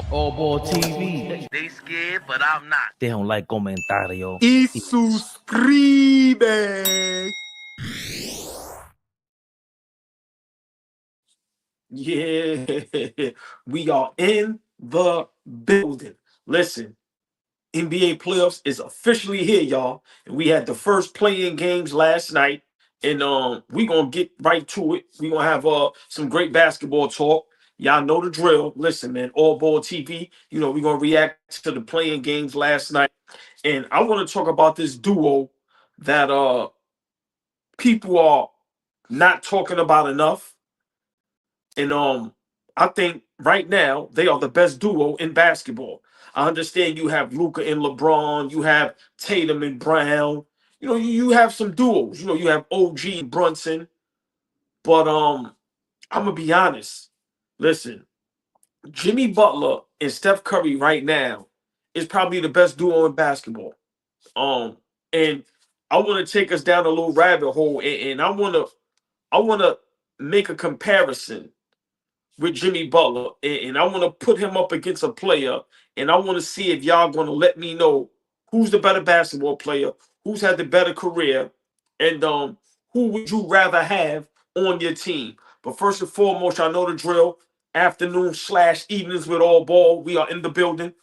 AllBall TV. They scared, but I'm not. They don't like comentario. Y suscribe. Yeah, we are in the building. Listen, NBA playoffs is officially here, y'all. And we had the first play-in games last night. And we gonna get right to it. We gonna have some great basketball talk. Y'all know the drill. Listen, man, AllBall TV. You know, we gonna react to the play-in games last night. And I want to talk about this duo that people are not talking about enough. And I think right now they are the best duo in basketball. I understand you have Luka and LeBron, you have Tatum and Brown. You know, you have some duos. You know, you have OG and Brunson. But I'm gonna be honest. Listen, Jimmy Butler and Steph Curry right now is probably the best duo in basketball. And I want to take us down a little rabbit hole, and I want to make a comparison with Jimmy Butler, and I want to put him up against a player, and I want to see if y'all going to let me know who's the better basketball player, who's had the better career, and who would you rather have on your team. But first and foremost, y'all know the drill. Afternoon/evenings with AllBall. We are in the building.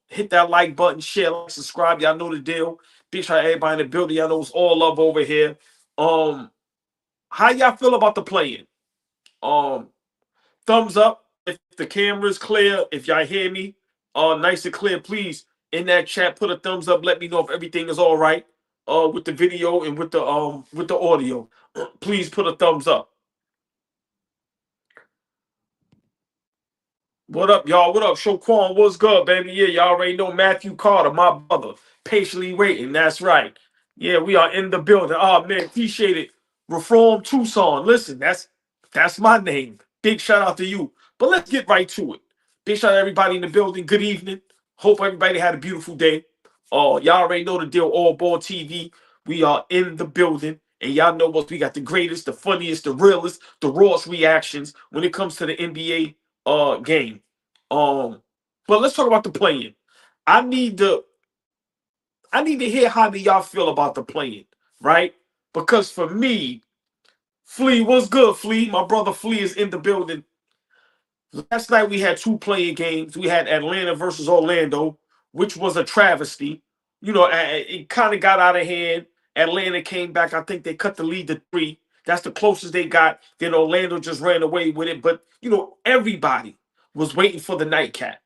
Hit that like button, share, like, subscribe. Y'all know the deal. Big shout out everybody in the building. Y'all know it's all love over here. How y'all feel about the play-in? Thumbs up if the camera's clear. If y'all hear me, nice and clear, please in that chat put a thumbs up. Let me know if everything is all right. With the video and with the audio. Please put a thumbs up. What up, y'all? What up, Shoquan? What's good, baby? Yeah, y'all already know Matthew Carter, my brother. Patiently waiting. That's right. Yeah, we are in the building. Oh, man, appreciate it. Reform Tucson. Listen, that's my name. Big shout out to you. But let's get right to it. Big shout out to everybody in the building. Good evening. Hope everybody had a beautiful day. Y'all already know the deal. AllBall TV. We are in the building. And y'all know what we got: the greatest, the funniest, the realest, the rawest reactions when it comes to the NBA game. But let's talk about the play-in. I need to hear how do y'all feel about the play-in, right? Because for me, Flea, what's good, Flea? My brother Flea is in the building. Last night we had two play-in games. We had Atlanta versus Orlando, which was a travesty. You know, it kind of got out of hand. Atlanta came back. I think they cut the lead to 3. That's the closest they got. Then Orlando just ran away with it. But, you know, everybody was waiting for the nightcap.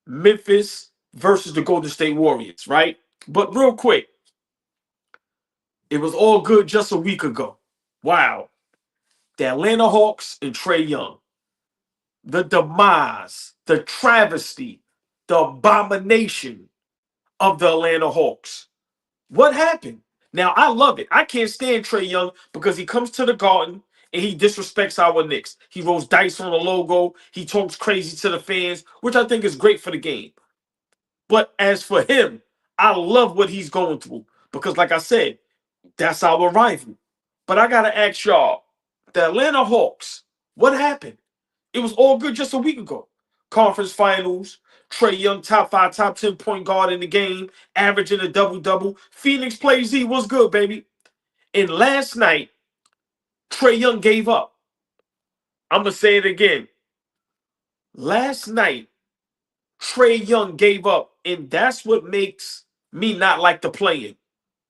Memphis versus the Golden State Warriors, right? But real quick, it was all good just a week ago. Wow. The Atlanta Hawks and Trae Young. The demise, the travesty, the abomination of the Atlanta Hawks. What happened? Now, I love it. I can't stand Trae Young because he comes to the Garden and he disrespects our Knicks. He rolls dice on the logo. He talks crazy to the fans, which I think is great for the game. But as for him, I love what he's going through because, like I said, that's our rival. But I got to ask y'all, the Atlanta Hawks, what happened? It was all good just a week ago. Conference finals, Trae Young, top 5, top 10 point guard in the game, averaging a double-double. Phoenix plays Z, what's good, baby? And last night, Trae Young gave up. I'm going to say it again. Last night, Trae Young gave up, and that's what makes me not like the play-in.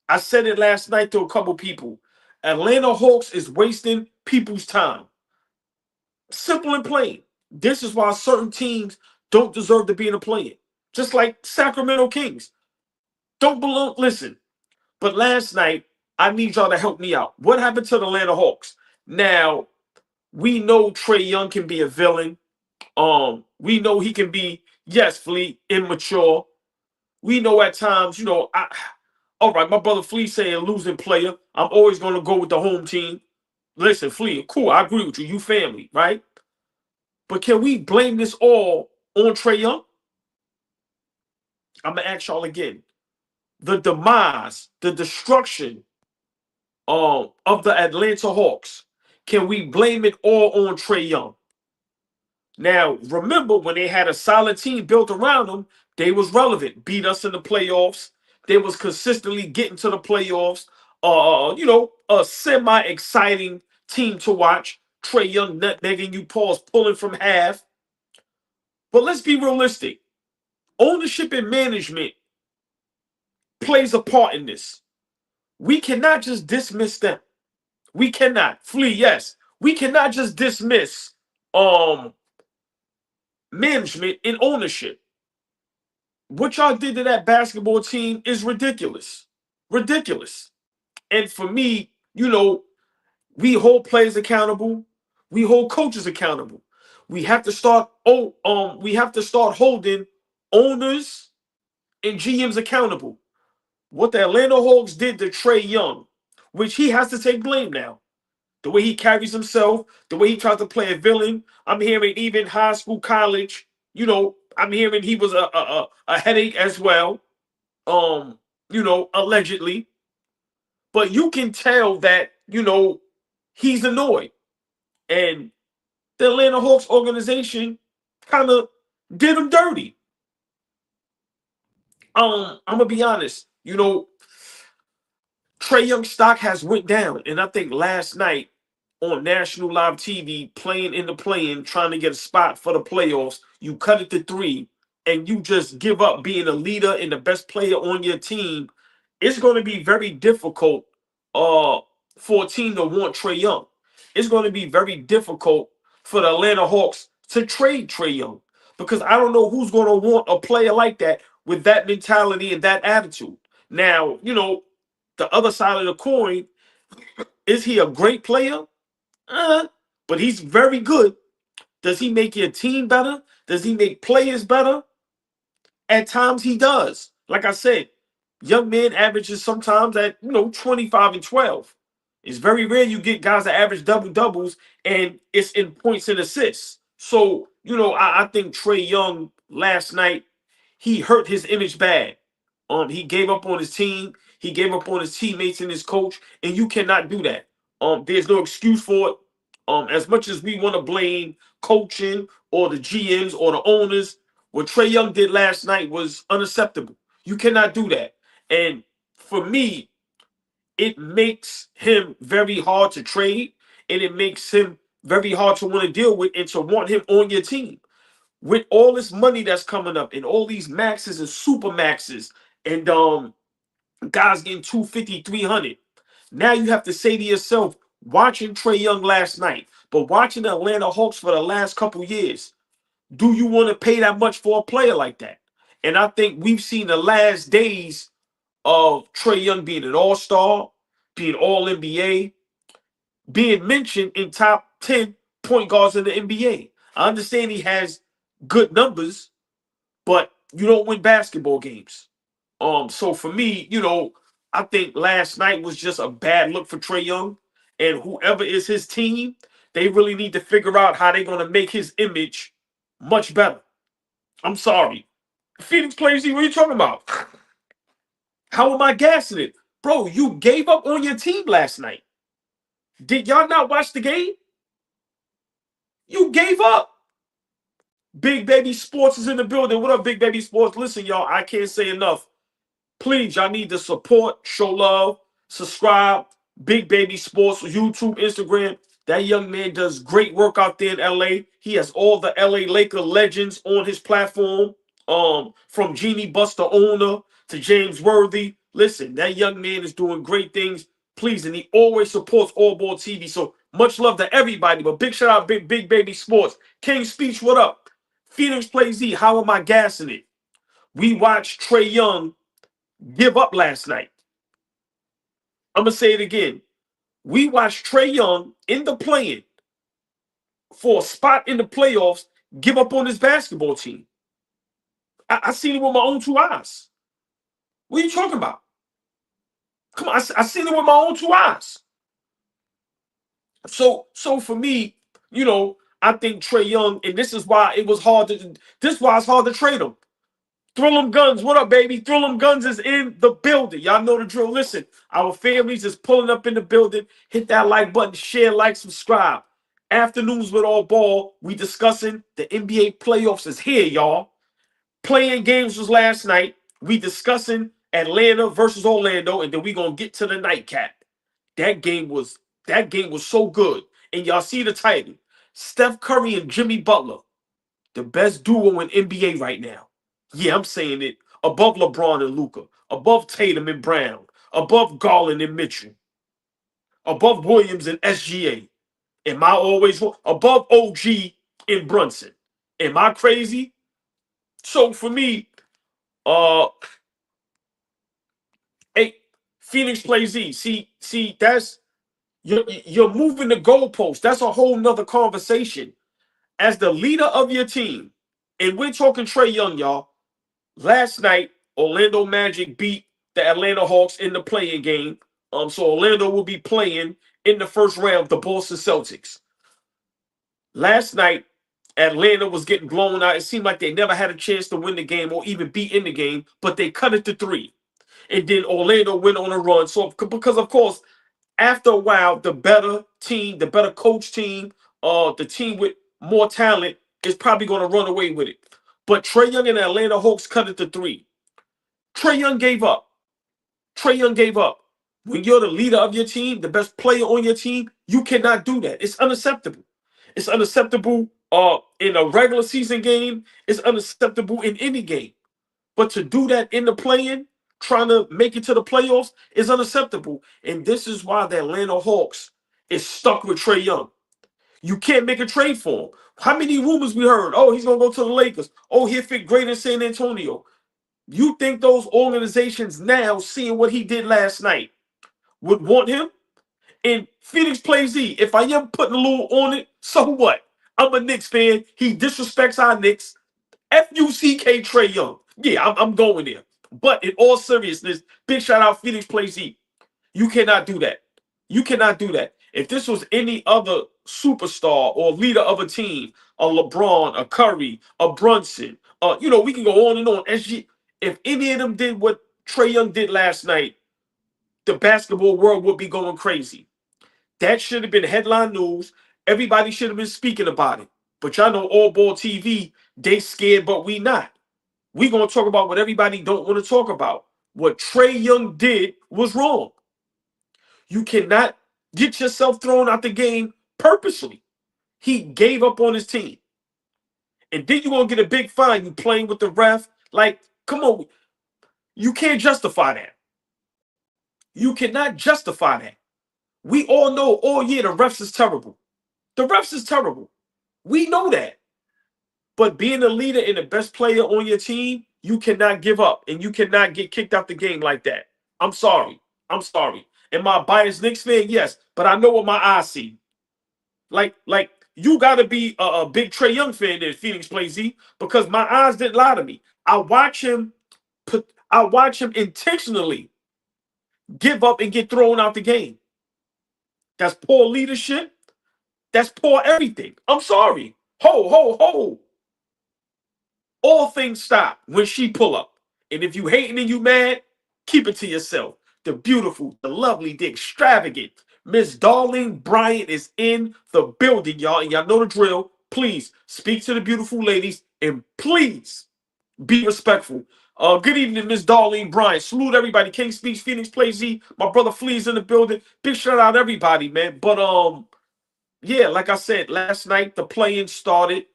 I said it last night to a couple people. Atlanta Hawks is wasting people's time. Simple and plain. This is why certain teams don't deserve to be in a play-in. Just like Sacramento Kings. Don't belong. Listen, but last night, I need y'all to help me out. What happened to the Atlanta Hawks? Now, we know Trae Young can be a villain. We know he can be, yes, Flea, immature. We know at times, you know, all right, my brother Flea saying losing player. I'm always going to go with the home team. Listen, Flea, cool, I agree with you. You family, right? But can we blame this all on Trae Young? I'm going to ask y'all again. The demise, the destruction of the Atlanta Hawks, can we blame it all on Trae Young? Now, remember when they had a solid team built around them, they was relevant. Beat us in the playoffs. They was consistently getting to the playoffs. A semi-exciting team to watch. Trey Young nutmegging you, pause, pulling from half. But let's be realistic. Ownership and management plays a part in this. We cannot just dismiss them. We cannot. Flea, yes. We cannot just dismiss management and ownership. What y'all did to that basketball team is ridiculous. Ridiculous. And for me, we hold players accountable. We hold coaches accountable. We have to start holding owners and GMs accountable. What the Atlanta Hawks did to Trey Young, which he has to take blame now. The way he carries himself, the way he tries to play a villain. I'm hearing even high school, college, I'm hearing he was a headache as well. Allegedly. But you can tell that, he's annoyed. And the Atlanta Hawks organization kind of did him dirty. I'm gonna be honest, Trey Young stock has went down, and I think last night on national live TV, playing in the play-in, trying to get a spot for the playoffs, you cut it to 3, and you just give up being a leader and the best player on your team. It's going to be very difficult for a team to want Trey Young. It's going to be very difficult for the Atlanta Hawks to trade Trey Young, because I don't know who's going to want a player like that with that mentality and that attitude. Now, the other side of the coin, is he a great player? But he's very good. Does he make your team better? Does he make players better? At times he does. Like I said, young man averages sometimes at 25 and 12. It's very rare you get guys that average double doubles and it's in points and assists. So, I think Trey Young last night, he hurt his image bad. He gave up on his team, he gave up on his teammates and his coach, and you cannot do that. There's no excuse for it. As much as we want to blame coaching or the GMs or the owners, what Trey Young did last night was unacceptable. You cannot do that. And for me, it makes him very hard to trade, and it makes him very hard to want to deal with and to want him on your team. With all this money that's coming up and all these maxes and super maxes and guys getting 250, 300. Now you have to say to yourself, watching Trey Young last night, but watching the Atlanta Hawks for the last couple years, do you want to pay that much for a player like that? And I think we've seen the last days of Trey Young being an all-star, being all-NBA, being mentioned in top 10 point guards in the NBA. I understand he has good numbers, but you don't win basketball games. So for me, I think last night was just a bad look for Trey Young, and whoever is his team, they really need to figure out how they're going to make his image much better. I'm sorry. Phoenix Players, what are you talking about? How am I gassing it? Bro, you gave up on your team last night. Did y'all not watch the game? You gave up. Big Baby Sports is in the building. What up, Big Baby Sports? Listen, y'all, I can't say enough. Please, y'all need to support, show love, subscribe. Big Baby Sports, YouTube, Instagram. That young man does great work out there in LA. He has all the LA Laker legends on his platform. From Jeannie Buster owner to James Worthy. Listen, that young man is doing great things. Please, and he always supports AllBall TV. So much love to everybody. But big shout out, Big Baby Sports. King Speech, what up? Phoenix Plays Z, how am I gassing it? We watched Trey Young give up last night. I'm going to say it again. We watched Trey Young in the play-in for a spot in the playoffs give up on his basketball team. I seen it with my own 2 eyes. What are you talking about? Come on, I seen it with my own 2 eyes. So for me, I think Trey Young, and this is why it's hard to trade him. Thrill 'em Guns, what up, baby? Thrill 'em Guns is in the building. Y'all know the drill. Listen, our families is pulling up in the building. Hit that like button, share, like, subscribe. Afternoons with All Ball, we discussing the NBA playoffs is here, y'all. Playing games was last night. We discussing Atlanta versus Orlando, and then we gonna get to the nightcap. That game was so good. And y'all see the title. Steph Curry and Jimmy Butler, the best duo in NBA right now. Yeah, I'm saying it. Above LeBron and Luka, above Tatum and Brown, above Garland and Mitchell, above Williams and SGA. Am I always above OG and Brunson? Am I crazy? So for me, hey, Phoenix plays Z. See, that's you're moving the goalpost. That's a whole nother conversation. As the leader of your team, and we're talking Trae Young, y'all. Last night, Orlando Magic beat the Atlanta Hawks in the playing game. So Orlando will be playing in the first round of the Boston Celtics. Last night, Atlanta was getting blown out. It seemed like they never had a chance to win the game or even be in the game, but they cut it to 3. And then Orlando went on a run. So because of course, after a while, the better team, the better coach team, the team with more talent is probably going to run away with it. But Trae Young and the Atlanta Hawks cut it to 3. Trae Young gave up. Trae Young gave up. When you're the leader of your team, the best player on your team, you cannot do that. It's unacceptable. It's unacceptable in a regular season game. It's unacceptable in any game. But to do that in the play-in, trying to make it to the playoffs, is unacceptable. And this is why the Atlanta Hawks is stuck with Trae Young. You can't make a trade for him. How many rumors we heard? Oh, he's going to go to the Lakers. Oh, he'll fit great in San Antonio. You think those organizations now, seeing what he did last night, would want him? And Phoenix plays Z. If I am putting a little on it, so what? I'm a Knicks fan. He disrespects our Knicks. F-U-C-K Trae Young. Yeah, I'm going there. But in all seriousness, big shout out Phoenix plays Z. You cannot do that. You cannot do that. If this was any other superstar or leader of a team, a LeBron, a Curry, a Brunson, we can go on and on. SG, if any of them did what Trae Young did last night, the basketball world would be going crazy. That should have been headline news. Everybody should have been speaking about it. But y'all know AllBall TV, they scared, but we not. We gonna talk about what everybody don't want to talk about. What Trae Young did was wrong. You cannot get yourself thrown out the game purposely. He gave up on his team. And then you're gonna get a big fine. You playing with the ref. Like, come on. You can't justify that. You cannot justify that. We all know, oh yeah, the refs is terrible. The refs is terrible. We know that. But being a leader and the best player on your team, you cannot give up and you cannot get kicked out the game like that. I'm sorry. I'm sorry. Am I a biased Knicks fan? Yes. But I know what my eyes see. Like you got to be a big Trae Young fan that Phoenix plays Z, because my eyes didn't lie to me. I watch him intentionally give up and get thrown out the game. That's poor leadership. That's poor everything. I'm sorry. Ho, ho, ho. All things stop when she pull up. And if you hating and you mad, keep it to yourself. The beautiful, the lovely, the extravagant Miss Darlene Bryant is in the building, y'all. And y'all know the drill. Please speak to the beautiful ladies and please be respectful. Good evening, Miss Darlene Bryant. Salute everybody. King Speaks, Phoenix Plays Z. My brother Flea's in the building. Big shout out everybody, man. But yeah, like I said, last night the play-in started.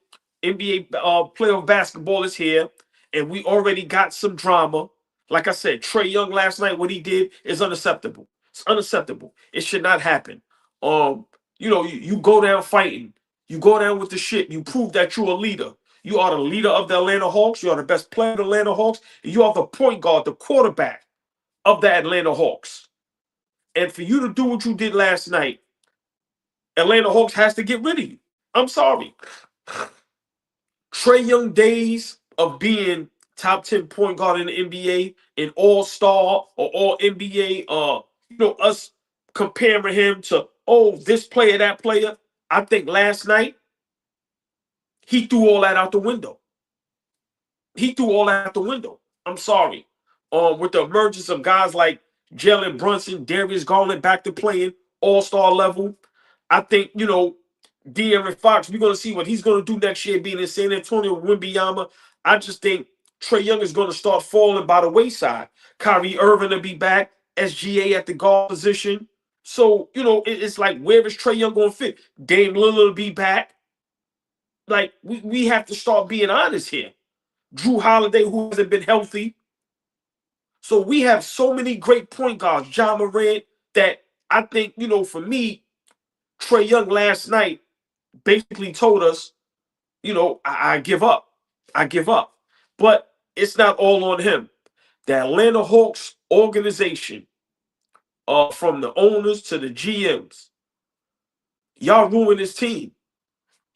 NBA playoff basketball is here, and we already got some drama. Like I said, Trae Young last night, what he did is unacceptable. It's unacceptable. It should not happen. You go down fighting. You go down with the shit. You prove that you're a leader. You are the leader of the Atlanta Hawks. You are the best player of the Atlanta Hawks. And you are the point guard, the quarterback of the Atlanta Hawks. And for you to do what you did last night, Atlanta Hawks has to get rid of you. I'm sorry. Trae Young days of being top 10 point guard in the NBA, an all-star or all NBA, us comparing him to, this player, that player. I think last night, he threw all that out the window. He threw all that out the window. I'm sorry. With the emergence of guys like Jalen Brunson, Darius Garland back to playing all-star level, I think, De'Aaron Fox, we're going to see what he's going to do next year being in San Antonio with Wembanyama. I just think Trae Young is going to start falling by the wayside. Kyrie Irving will be back. SGA at the guard position. So, it's like, where is Trae Young going to fit? Dame Lillard will be back. Like, we have to start being honest here. Drew Holiday, who hasn't been healthy. So we have so many great point guards. John Morant, that I think, for me, Trae Young last night basically told us, I give up. I give up. But it's not all on him. The Atlanta Hawks organization, from the owners to the GMs, y'all ruin his team.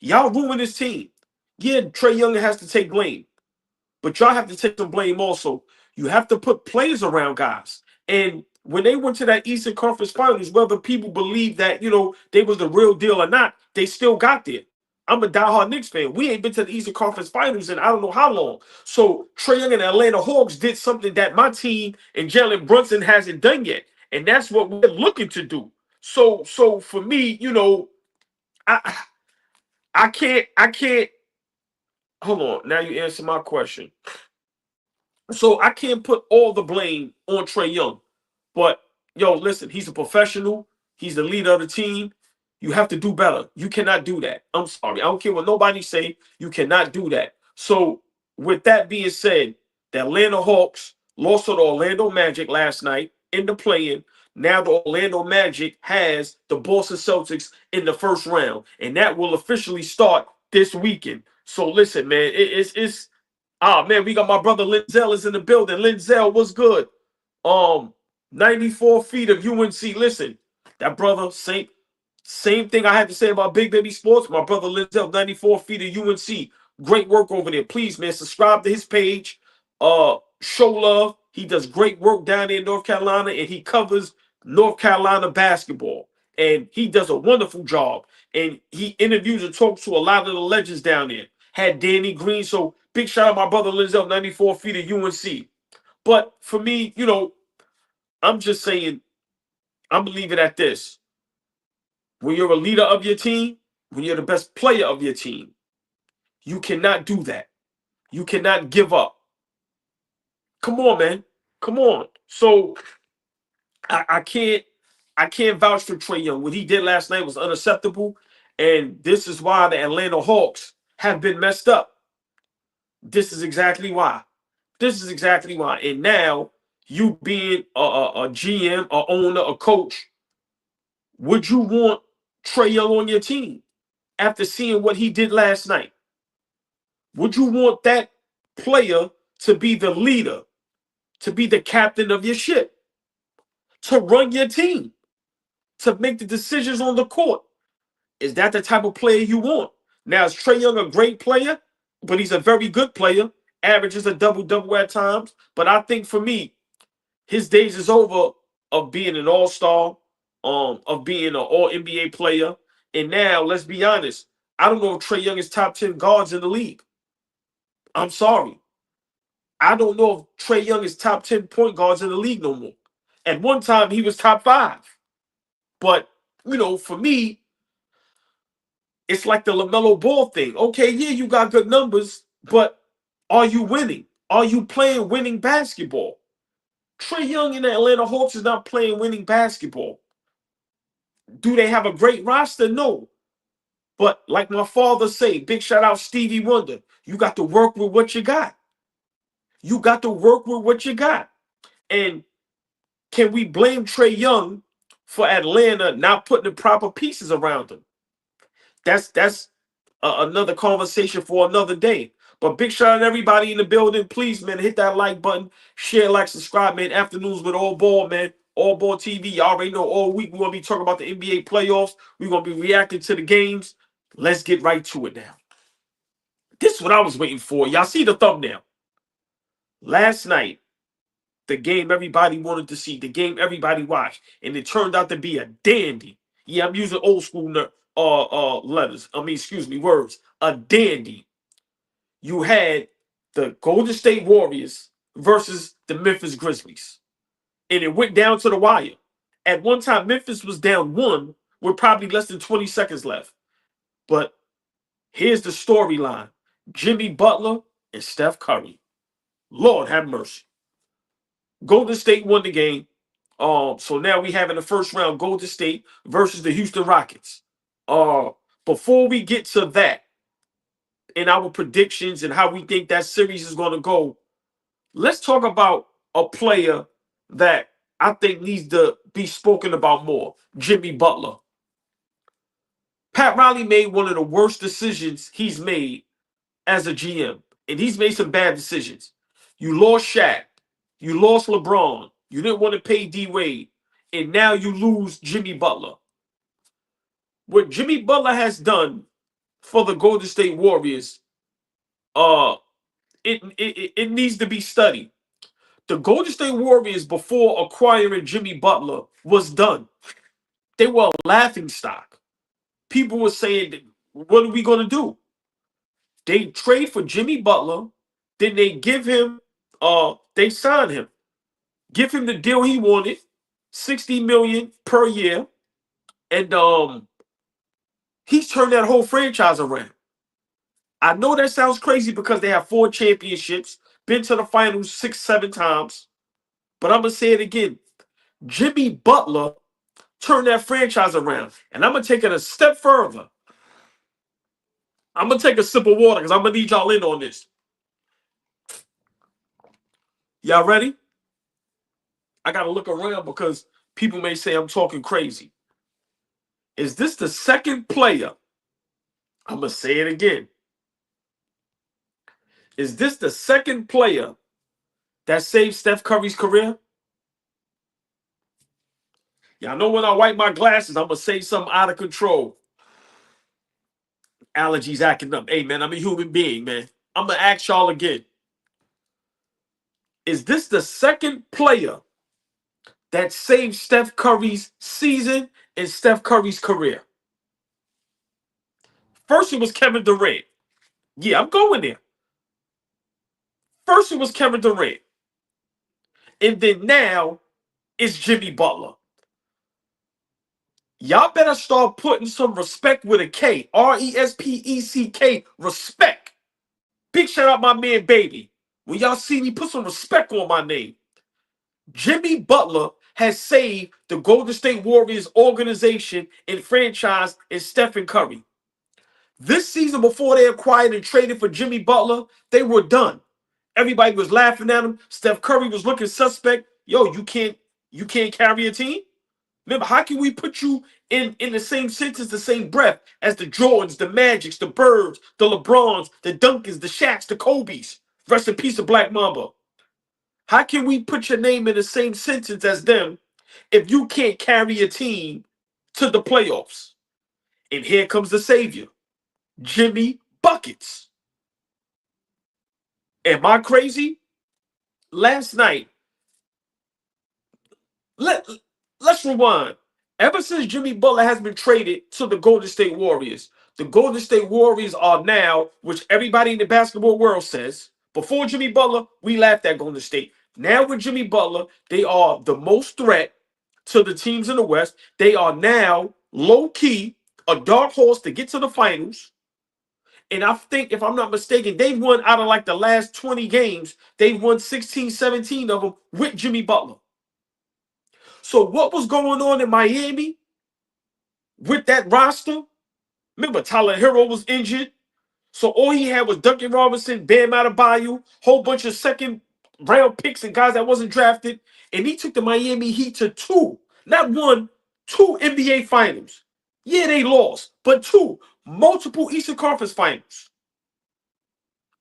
Y'all ruin his team. Yeah, Trae Young has to take blame, but y'all have to take some blame also. You have to put players around guys. And when they went to that Eastern Conference Finals, whether people believe that, they was the real deal or not, they still got there. I'm a diehard Knicks fan. We ain't been to the Eastern Conference Finals in I don't know how long. So Trae Young and the Atlanta Hawks did something that my team and Jalen Brunson hasn't done yet. And that's what we're looking to do. So for me, I can't hold on. Now you answer my question. So I can't put all the blame on Trae Young. But, listen, he's a professional. He's the leader of the team. You have to do better. You cannot do that. I'm sorry. I don't care what nobody say. You cannot do that. So with that being said, the Atlanta Hawks lost to the Orlando Magic last night in the play-in. Now the Orlando Magic has the Boston Celtics in the first round. And that will officially start this weekend. So listen, man, it's man, we got my brother Linzel is in the building. Linzel, what's good? 94 feet of UNC. Listen, that brother, same thing I had to say about Big Baby Sports. My brother Linzel, 94 feet of UNC. Great work over there. Please, man, subscribe to his page. Show love. He does great work down there in North Carolina, and he covers North Carolina basketball. And he does a wonderful job. And he interviews and talks to a lot of the legends down there. Had Danny Green. So big shout out my brother Linzel, 94 feet of UNC. But for me, I'm just saying, I'm going to leave it at this. When you're a leader of your team, when you're the best player of your team, you cannot do that. You cannot give up. Come on, man. Come on. So I can't vouch for Trae Young. What he did last night was unacceptable. And this is why the Atlanta Hawks have been messed up. This is exactly why. This is exactly why. And now, you being a GM, a owner, a coach, would you want Trae Young on your team after seeing what he did last night? Would you want that player to be the leader, to be the captain of your ship, to run your team, to make the decisions on the court? Is that the type of player you want? Now, is Trae Young a great player? But he's a very good player. Averages a double-double at times. But I think for me, his days is over of being an all-star, of being an all-NBA player. And now, let's be honest, I don't know if Trae Young is top 10 guards in the league. I'm sorry. I don't know if Trae Young is top 10 point guards in the league no more. At one time, he was top 5. But, for me, it's like the LaMelo Ball thing. Okay, yeah, you got good numbers, but are you winning? Are you playing winning basketball? Trae Young in the Atlanta Hawks is not playing winning basketball. Do they have a great roster? No. But like my father say, big shout out Stevie Wonder, you got to work with what you got. You got to work with what you got. And can we blame Trae Young for Atlanta not putting the proper pieces around him? That's another conversation for another day. But big shout out to everybody in the building. Please, man, hit that like button, share, like, subscribe, man. Afternoons with AllBall, man. AllBall TV. Y'all already know all week we're going to be talking about the NBA playoffs. We're going to be reacting to the games. Let's get right to it now. This is what I was waiting for. Y'all see the thumbnail. Last night, the game everybody wanted to see, the game everybody watched, and it turned out to be a dandy. Yeah, I'm using old school words. A dandy. You had the Golden State Warriors versus the Memphis Grizzlies. And it went down to the wire. At one time, Memphis was down 1 with probably less than 20 seconds left. But here's the storyline: Jimmy Butler and Steph Curry. Lord have mercy. Golden State won the game. So now we have in the first round Golden State versus the Houston Rockets. Uh, Before we get to that and our predictions and how we think that series is going to go, let's talk about a player that I think needs to be spoken about more: Jimmy Butler. Pat Riley made one of the worst decisions he's made as a GM, and he's made some bad decisions. You lost Shaq, you lost LeBron, you didn't want to pay D Wade, and now you lose Jimmy Butler. What Jimmy Butler has done for the Golden State Warriors, uh, it needs to be studied. The Golden State Warriors, before acquiring Jimmy Butler, was done. They were a laughing stock. People were saying, "What are we going to do?" They trade for Jimmy Butler, then they give him, they sign him, give him the deal he wanted, $60 million per year, and he's turned that whole franchise around. I know that sounds crazy because they have 4 championships, been to the finals 6, 7 times, but I'm gonna say it again: Jimmy Butler turned that franchise around, and I'm gonna take it a step further. I'm gonna take a sip of water because I'm gonna need y'all in on this. Y'all ready? I gotta look around because people may say I'm talking crazy. Is this the second player? I'm gonna say it again. Is this the second player that saved Steph Curry's career? Y'all know when I wipe my glasses, I'm gonna say something out of control. Allergies acting up. Hey man, I'm a human being, man. I'm gonna ask y'all again. Is this the second player that saved Steph Curry's season and Steph Curry's career? First, it was Kevin Durant. Yeah, I'm going there. First, it was Kevin Durant. And then now, it's Jimmy Butler. Y'all better start putting some respect with a K. RESPECK. Respect. Big shout out my man, Baby. When y'all see me, put some respect on my name. Jimmy Butler has saved the Golden State Warriors organization and franchise in Stephen Curry. This season, before they acquired and traded for Jimmy Butler, they were done. Everybody was laughing at him. Steph Curry was looking suspect. Yo, you can't carry a team? Remember, how can we put you in the same sentence, the same breath as the Jordans, the Magics, the Birds, the LeBrons, the Duncans, the Shaqs, the Kobes? Rest in peace of Black Mamba. How can we put your name in the same sentence as them if you can't carry a team to the playoffs? And here comes the savior, Jimmy Buckets. Am I crazy? Last night, let's rewind. Ever since Jimmy Butler has been traded to the Golden State Warriors, the Golden State Warriors are now, which everybody in the basketball world says, before Jimmy Butler, we laughed at Golden State. Now with Jimmy Butler, they are the most threat to the teams in the West. They are now low-key a dark horse to get to the finals. And I think, if I'm not mistaken, they've won out of like the last 20 games, they've won 16, 17 of them with Jimmy Butler. So what was going on in Miami with that roster? Remember, Tyler Hero was injured. So all he had was Duncan Robinson, Bam Adebayo, whole bunch of second round picks and guys that wasn't drafted. And he took the Miami Heat to 2, not 1, 2 NBA finals. Yeah, they lost, but 2, multiple Eastern Conference finals.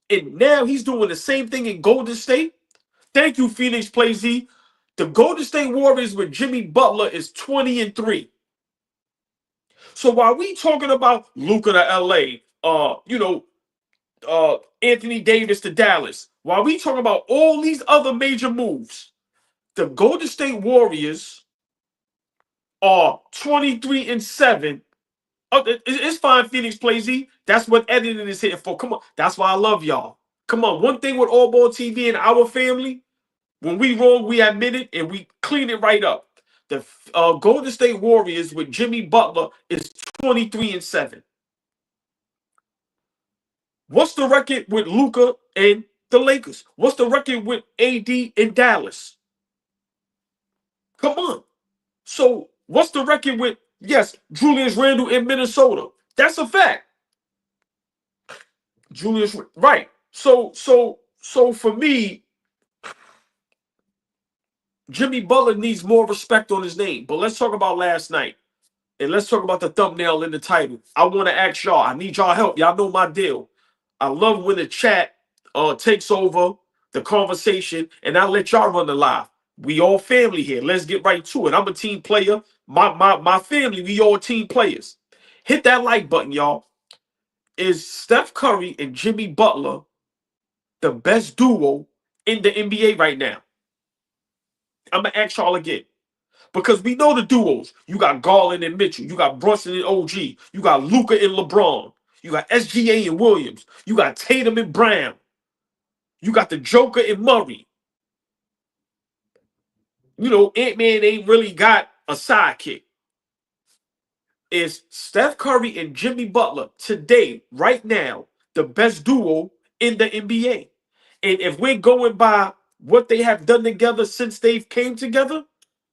And now he's doing the same thing in Golden State. Thank you, Phoenix PlayZ. The Golden State Warriors with Jimmy Butler is 20-3. So while we talking about Luka to LA, Anthony Davis to Dallas, while we talking about all these other major moves, the Golden State Warriors are 23-7. Oh, it's fine, Phoenix PlayZ. That's what editing is here for. Come on, that's why I love y'all. Come on, one thing with AllBall TV and our family, when we wrong, we admit it and we clean it right up. The Golden State Warriors with Jimmy Butler is 23-7. What's the record with Luka and the Lakers? What's the record with AD in Dallas? Come on. So what's the record with, yes, Julius Randle in Minnesota? That's a fact. Right. So for me, Jimmy Butler needs more respect on his name. But let's talk about last night. And let's talk about the thumbnail in the title. I want to ask y'all. I need y'all help. Y'all know my deal. I love when the chat takes over the conversation, and I let y'all run the live. We all family here. Let's get right to it. I'm a team player. My family, we all team players. Hit that like button, y'all. Is Steph Curry and Jimmy Butler the best duo in the NBA right now? I'm gonna ask y'all again. Because we know the duos. You got Garland and Mitchell. You got Brunson and OG. You got Luka and LeBron. You got SGA and Williams. You got Tatum and Brown. You got the Joker and Murray. You know, Ant-Man ain't really got a sidekick. Is Steph Curry and Jimmy Butler today, right now, the best duo in the NBA? And if we're going by what they have done together since they've came together,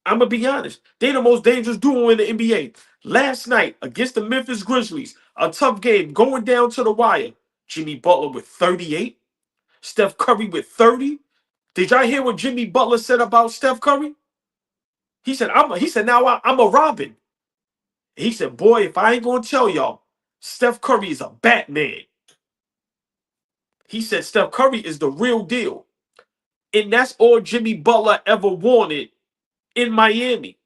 I'm going to be honest. They're the most dangerous duo in the NBA. Last night against the Memphis Grizzlies, a tough game going down to the wire. Jimmy Butler with 38. Steph Curry with 30. Did y'all hear what Jimmy Butler said about Steph Curry? He said, now I'm a Robin. He said, boy, if I ain't going to tell y'all, Steph Curry is a Batman. He said Steph Curry is the real deal. And that's all Jimmy Butler ever wanted in Miami.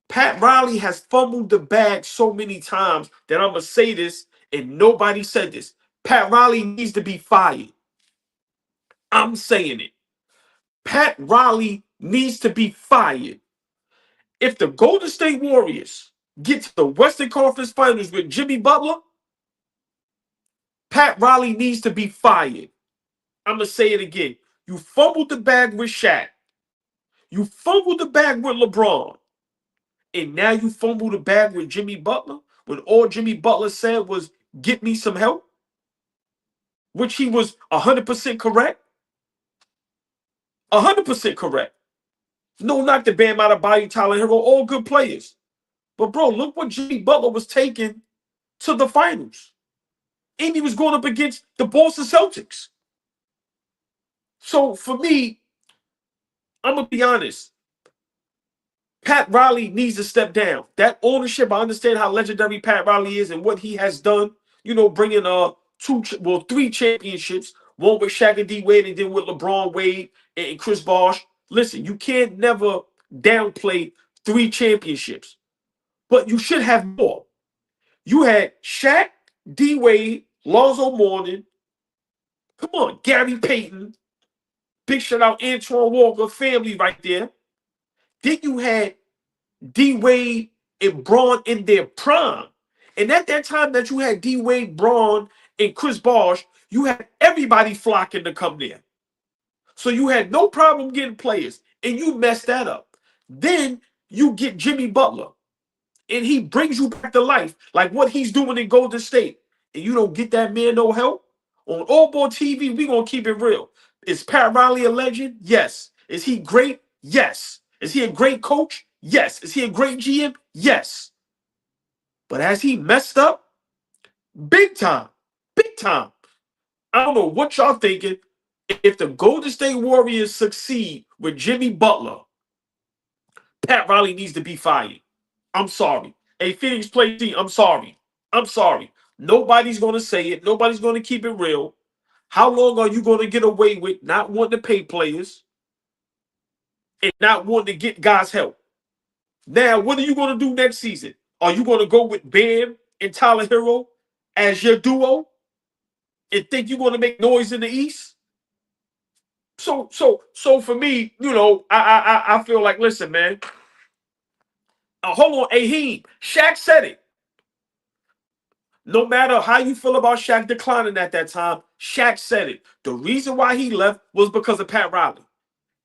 Pat Riley has fumbled the bag so many times that I'm going to say this, and nobody said this. Pat Riley needs to be fired. I'm saying it. Pat Riley needs to be fired. If the Golden State Warriors get to the Western Conference Finals with Jimmy Butler, Pat Riley needs to be fired. I'm going to say it again. You fumbled the bag with Shaq. You fumbled the bag with LeBron. And now you fumble the bag with Jimmy Butler when all Jimmy Butler said was, get me some help, which he was 100% correct. 100% correct. No knock to Bam Adebayo, Tyler Hero, all good players. But, bro, look what Jimmy Butler was taking to the finals. And he was going up against the Boston Celtics. So, for me, I'm going to be honest. Pat Riley needs to step down. That ownership, I understand how legendary Pat Riley is and what he has done. You know, bringing three championships, one with Shaq and D Wade, and then with LeBron Wade and Chris Bosh. Listen, you can't never downplay 3 championships, but you should have more. You had Shaq, D Wade, Lonzo Mourning. Come on, Gary Payton. Big shout out Antoine Walker, family right there. Then you had D Wade and Braun in their prime. And at that time that you had D Wade, Braun, and Chris Bosh, you had everybody flocking to come there. So you had no problem getting players, and you messed that up. Then you get Jimmy Butler, and he brings you back to life, like what he's doing in Golden State. And you don't get that man no help? On AllBall TV, we're going to keep it real. Is Pat Riley a legend? Yes. Is he great? Yes. Is he a great coach? Yes. Is he a great GM? Yes. But has he messed up? Big time. Big time. I don't know what y'all thinking. If the Golden State Warriors succeed with Jimmy Butler, Pat Riley needs to be fired. I'm sorry. Hey, Phoenix Play team, I'm sorry. I'm sorry. Nobody's going to say it. Nobody's going to keep it real. How long are you going to get away with not wanting to pay players and not wanting to get guys help? Now, what are you going to do next season? Are you going to go with Bam and Tyler Hero as your duo and think you're going to make noise in the East? So for me, you know, I feel like, listen, man. Hold on, Aheem. Shaq said it. No matter how you feel about Shaq declining at that time, Shaq said it. The reason why he left was because of Pat Riley.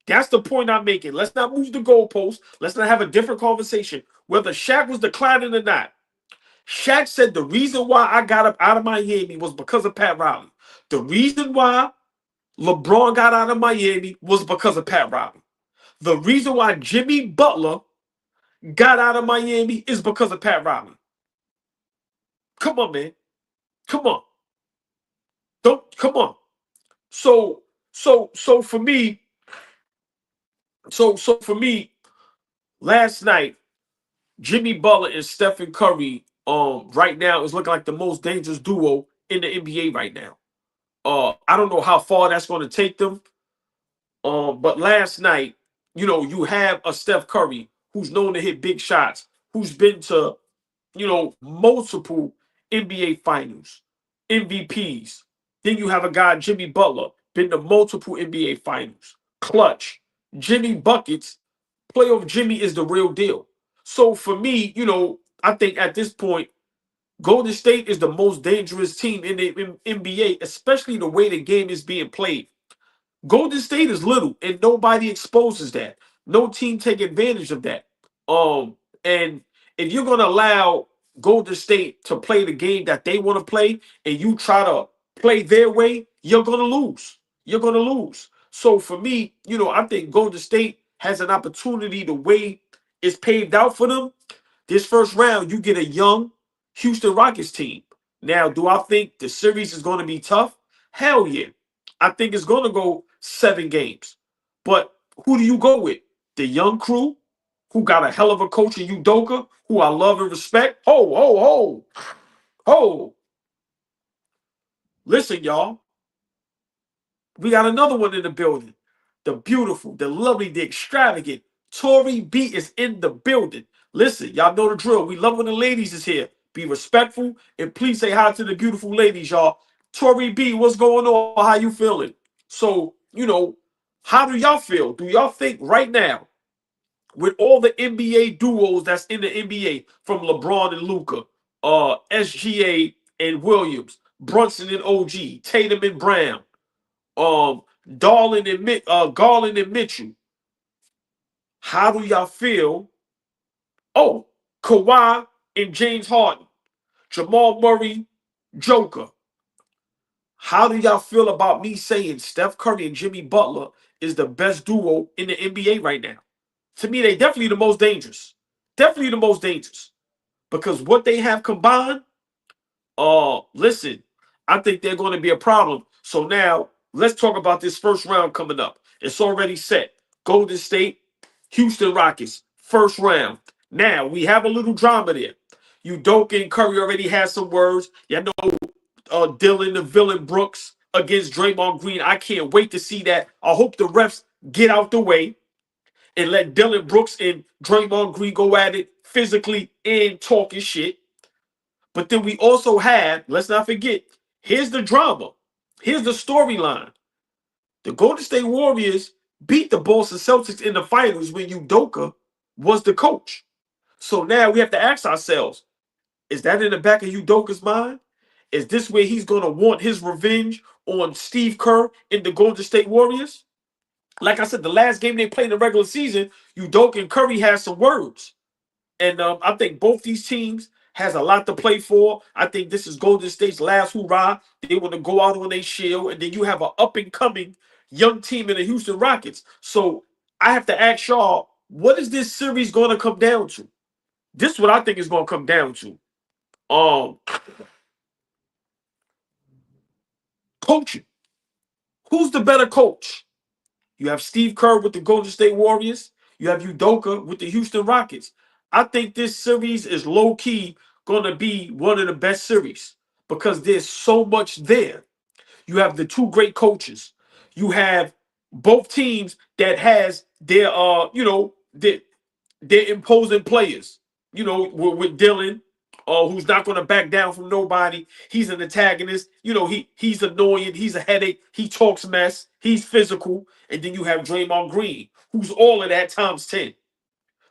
That's the point I'm making. Let's not move the goalpost. Let's not have a different conversation. Whether Shaq was declining or not, Shaq said the reason why I got up out of Miami was because of Pat Riley. The reason why LeBron got out of Miami was because of Pat Riley. The reason why Jimmy Butler got out of Miami is because of Pat Riley. Come on, man. Come on. Don't come on. So for me, so for me, last night, Jimmy Butler and Stephen Curry, right now is looking like the most dangerous duo in the NBA right now. I don't know how far that's going to take them. But last night, you have a Steph Curry who's known to hit big shots, who's been to, multiple NBA finals, MVPs. Then you have a guy, Jimmy Butler, been to multiple NBA finals, clutch. Jimmy buckets, playoff Jimmy is the real deal. So for me, I think at this point, Golden State is the most dangerous team in the NBA, especially the way the game is being played. Golden State is little, and nobody exposes that. No team take advantage of that. And if you're gonna allow Golden State to play the game that they want to play, and you try to play their way, you're gonna lose. You're gonna lose. So for me, I think Golden State has an opportunity. The way it's paved out for them, this first round, you get a young Houston Rockets team. Now, do I think the series is going to be tough? Hell yeah. I think it's going to go 7 games. But who do you go with? The young crew, who got a hell of a coach in Udoka, who I love and respect. Ho, ho, ho, ho. Listen, y'all. We got another one in the building. The beautiful, the lovely, the extravagant. Tori B is in the building. Listen, y'all know the drill. We love when the ladies is here. Be respectful and please say hi to the beautiful ladies, y'all. Tori B, what's going on? How you feeling? So, how do y'all feel? Do y'all think right now, with all the NBA duos that's in the NBA, from LeBron and Luka, SGA and Williams, Brunson and OG, Tatum and Brown, Garland and Mitchell, how do y'all feel? Oh, Kawhi and James Harden, Jamal Murray, Joker. How do y'all feel about me saying Steph Curry and Jimmy Butler is the best duo in the NBA right now? To me, they definitely the most dangerous. Definitely the most dangerous. Because what they have combined, listen, I think they're going to be a problem. So now, let's talk about this first round coming up. It's already set. Golden State, Houston Rockets, first round. Now, we have a little drama there. Udoka and Curry already had some words. Y'all know Dylan the Villain Brooks against Draymond Green. I can't wait to see that. I hope the refs get out the way and let Dylan Brooks and Draymond Green go at it physically and talking shit. But then we also had, let's not forget, here's the drama. Here's the storyline. The Golden State Warriors beat the Boston Celtics in the finals when Udoka was the coach. So now we have to ask ourselves, is that in the back of Udoka's mind? Is this where he's going to want his revenge on Steve Kerr in the Golden State Warriors? Like I said, the last game they played in the regular season, Udoka and Curry had some words. And I think both these teams has a lot to play for. I think this is Golden State's last hurrah. They want to go out on their shield. And then you have an up-and-coming young team in the Houston Rockets. So I have to ask y'all, what is this series going to come down to? This is what I think is going to come down to. Coaching. Who's the better coach? You have Steve Kerr with the Golden State Warriors. You have Udoka with the Houston Rockets. I think this series is low-key going to be one of the best series because there's so much there. You have the two great coaches. You have both teams that has their, their imposing players. With Dylan, who's not going to back down from nobody. He's an antagonist. He's annoying. He's a headache. He talks mess. He's physical. And then you have Draymond Green, who's all of that times 10.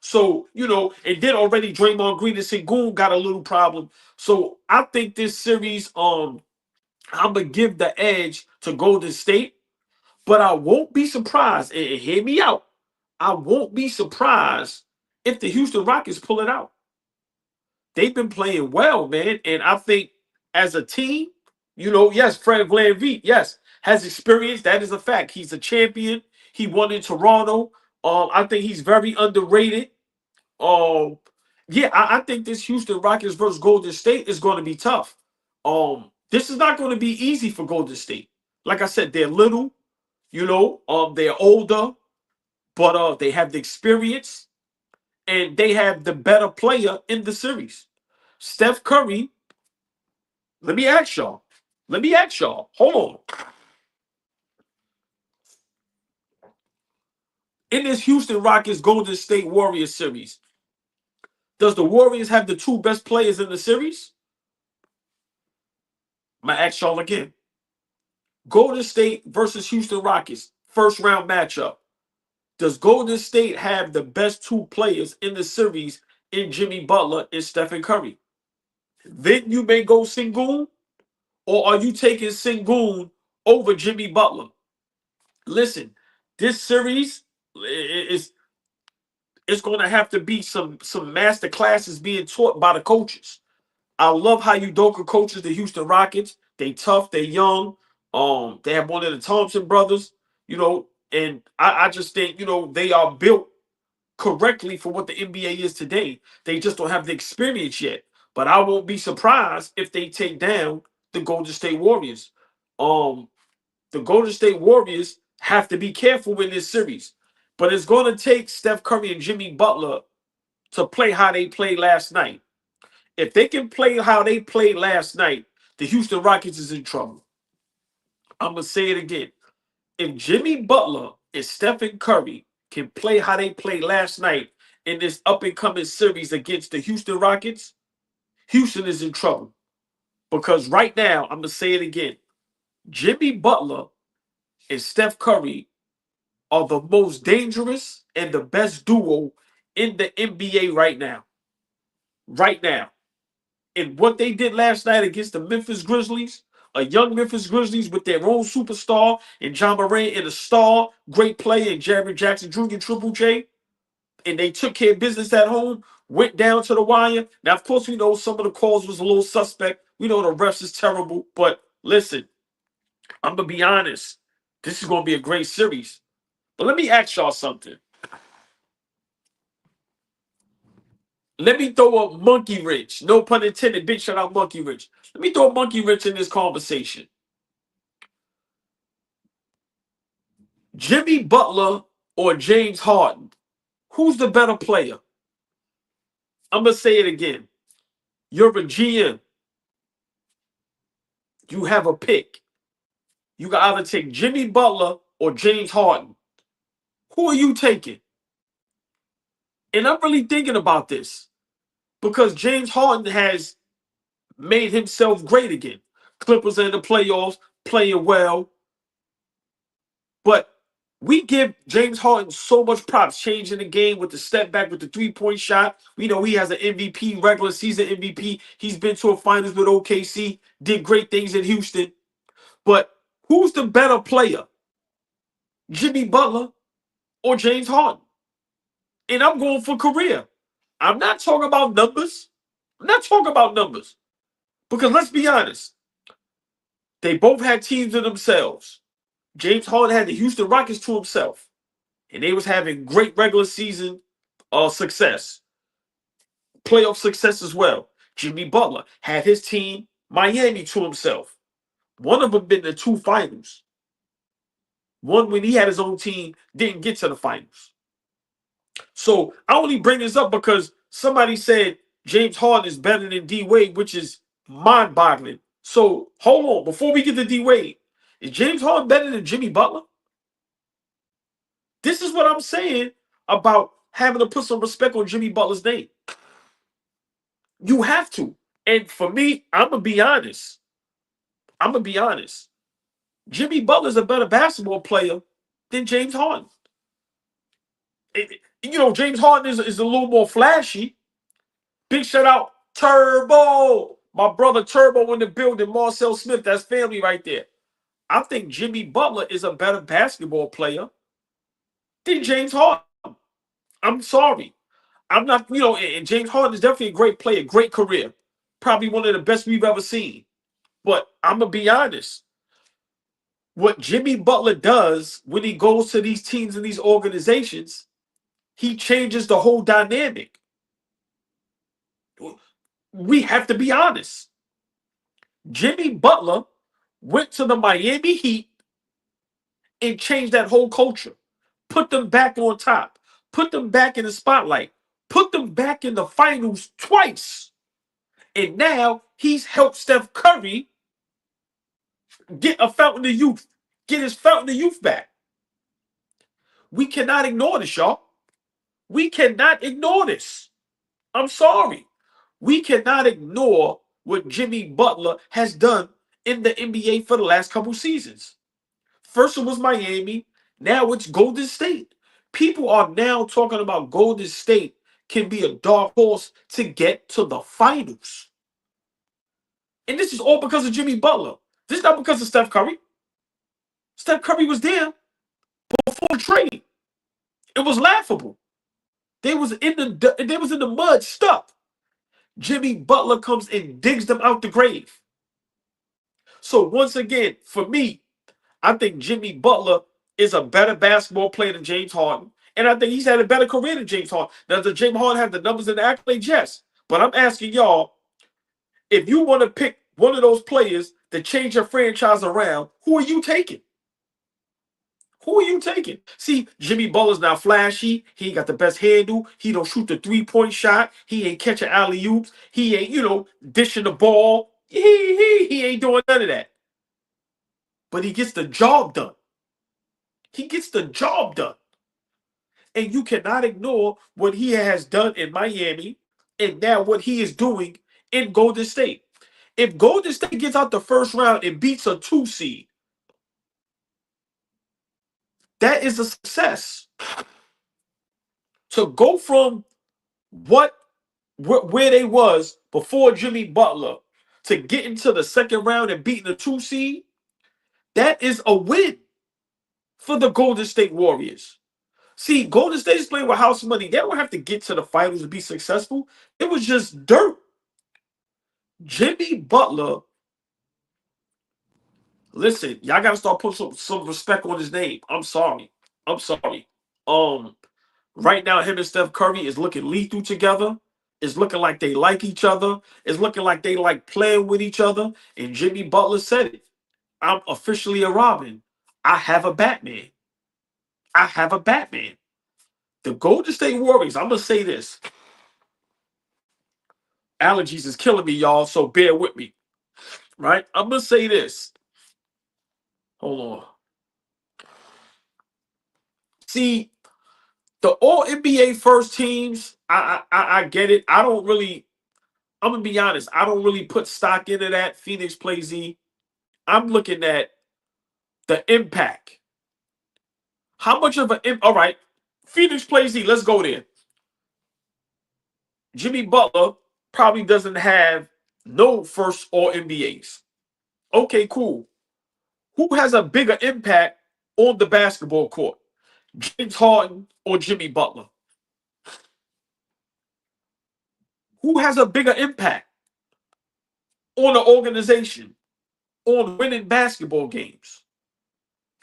So, and then already Draymond Green and Sengun got a little problem. So I think this series, I'm going to give the edge to Golden State, but I won't be surprised, and hear me out, I won't be surprised if the Houston Rockets pull it out. they've been playing well, man. And I think as a team, yes, Fred VanVleet, yes, has experience. That is a fact. He's a champion. He won in Toronto. I think he's very underrated. Um, yeah, I think this Houston Rockets versus Golden State is going to be tough. This is not going to be easy for Golden State. Like I said, they're little, they're older, but they have the experience and they have the better player in the series. Steph Curry, let me ask y'all. Hold on. In this Houston Rockets Golden State Warriors series, does the Warriors have the two best players in the series? I'm going to ask y'all again. Golden State versus Houston Rockets, first round matchup. Does Golden State have the best two players in the series in Jimmy Butler and Stephen Curry? Then you may go Sengun, or are you taking Sengun over Jimmy Butler? Listen, this series is it's going to have to be some master classes being taught by the coaches. I love how Udoka coaches the Houston Rockets. They tough, they young. They have one of the Thompson brothers, and I just think, they are built correctly for what the NBA is today. They just don't have the experience yet. But I won't be surprised if they take down the Golden State Warriors. The Golden State Warriors have to be careful in this series. But it's going to take Steph Curry and Jimmy Butler to play how they played last night. If they can play how they played last night, the Houston Rockets is in trouble. I'm going to say it again. If Jimmy Butler and Stephen Curry can play how they played last night in this up-and-coming series against the Houston Rockets, Houston is in trouble. Because right now, I'm going to say it again. Jimmy Butler and Steph Curry are the most dangerous and the best duo in the NBA right now. Right now. And what they did last night against the Memphis Grizzlies, a young Memphis Grizzlies with their own superstar and John Morant and a star, great player, and Jared Jackson Jr., Triple J, and they took care of business at home, went down to the wire. Now, of course, we know some of the calls was a little suspect. We know the refs is terrible, but listen, I'm going to be honest. This is going to be a great series. But let me ask y'all something. Let me throw a monkey wrench. No pun intended. Big shout out monkey wrench. Let me throw a monkey wrench in this conversation. Jimmy Butler or James Harden? Who's the better player? I'm going to say it again. You're a GM. You have a pick. You can either take Jimmy Butler or James Harden. Who are you taking? And I'm really thinking about this because James Harden has made himself great again. Clippers are in the playoffs, playing well. But we give James Harden so much props, changing the game with the step back with the three-point shot. We know he has an MVP, regular season MVP. He's been to a finals with OKC, did great things in Houston. But who's the better player? Jimmy Butler or James Harden? And I'm going for career. I'm not talking about numbers. Because let's be honest. They both had teams to themselves. James Harden had the Houston Rockets to himself. And they was having great regular season success. Playoff success as well. Jimmy Butler had his team, Miami, to himself. One of them been to two finals. One, when he had his own team, didn't get to the finals. So I only bring this up because somebody said James Harden is better than D Wade, which is mind-boggling. So hold on, before we get to D Wade, is James Harden better than Jimmy Butler? This is what I'm saying about having to put some respect on Jimmy Butler's name. You have to. And for me, I'm going to be honest. Jimmy Butler's a better basketball player than James Harden. James Harden is a little more flashy. Big shout out, Turbo. My brother Turbo in the building, Marcel Smith. That's family right there. I think Jimmy Butler is a better basketball player than James Harden. I'm sorry. I'm not, and James Harden is definitely a great player, great career. Probably one of the best we've ever seen. But I'm going to be honest. What Jimmy Butler does when he goes to these teams and these organizations, he changes the whole dynamic. We have to be honest. Jimmy Butler went to the Miami Heat and changed that whole culture. Put them back on top. Put them back in the spotlight. Put them back in the finals twice. And now he's helped Steph Curry get a fountain of youth. Get his fountain of youth back. We cannot ignore this, y'all. We cannot ignore this. I'm sorry. We cannot ignore what Jimmy Butler has done in the NBA for the last couple seasons. First it was Miami. Now it's Golden State. People are now talking about Golden State can be a dark horse to get to the finals. And this is all because of Jimmy Butler. This is not because of Steph Curry. Steph Curry was there before the trade. It was laughable. They was in the mud stuck. Jimmy Butler comes and digs them out the grave. So once again, for me, I think Jimmy Butler is a better basketball player than James Harden. And I think he's had a better career than James Harden. Now, does James Harden have the numbers and the accolades? Yes. But I'm asking y'all, if you want to pick one of those players to change your franchise around, who are you taking? Who are you taking? See, Jimmy Butler's not flashy. He ain't got the best handle. He don't shoot the three-point shot. He ain't catching alley-oops. He ain't, dishing the ball. He ain't doing none of that. But he gets the job done. He gets the job done. And you cannot ignore what he has done in Miami and now what he is doing in Golden State. If Golden State gets out the first round and beats a 2 seed, that is a success. To go from where they was before Jimmy Butler to get into the second round and beating the 2 seed, that is a win for the Golden State Warriors. See, Golden State is playing with house money. They don't have to get to the finals to be successful. It was just dirt. Jimmy Butler, listen, y'all got to start putting some respect on his name. I'm sorry. Right now, him and Steph Curry is looking lethal together. It's looking like they like each other. It's looking like they like playing with each other. And Jimmy Butler said it. I'm officially a Robin. I have a Batman. I have a Batman. The Golden State Warriors, I'm going to say this. Allergies is killing me, y'all, so bear with me. Right? I'm going to say this. Hold on. See, the All-NBA first teams, I get it. I'm going to be honest. I don't really put stock into that. Phoenix plays Z. I'm looking at the impact. How much of all right, Phoenix plays Z. Let's go there. Jimmy Butler probably doesn't have no first All-NBAs. Okay, cool. Who has a bigger impact on the basketball court? James Harden or Jimmy Butler? Who has a bigger impact on the organization, on winning basketball games?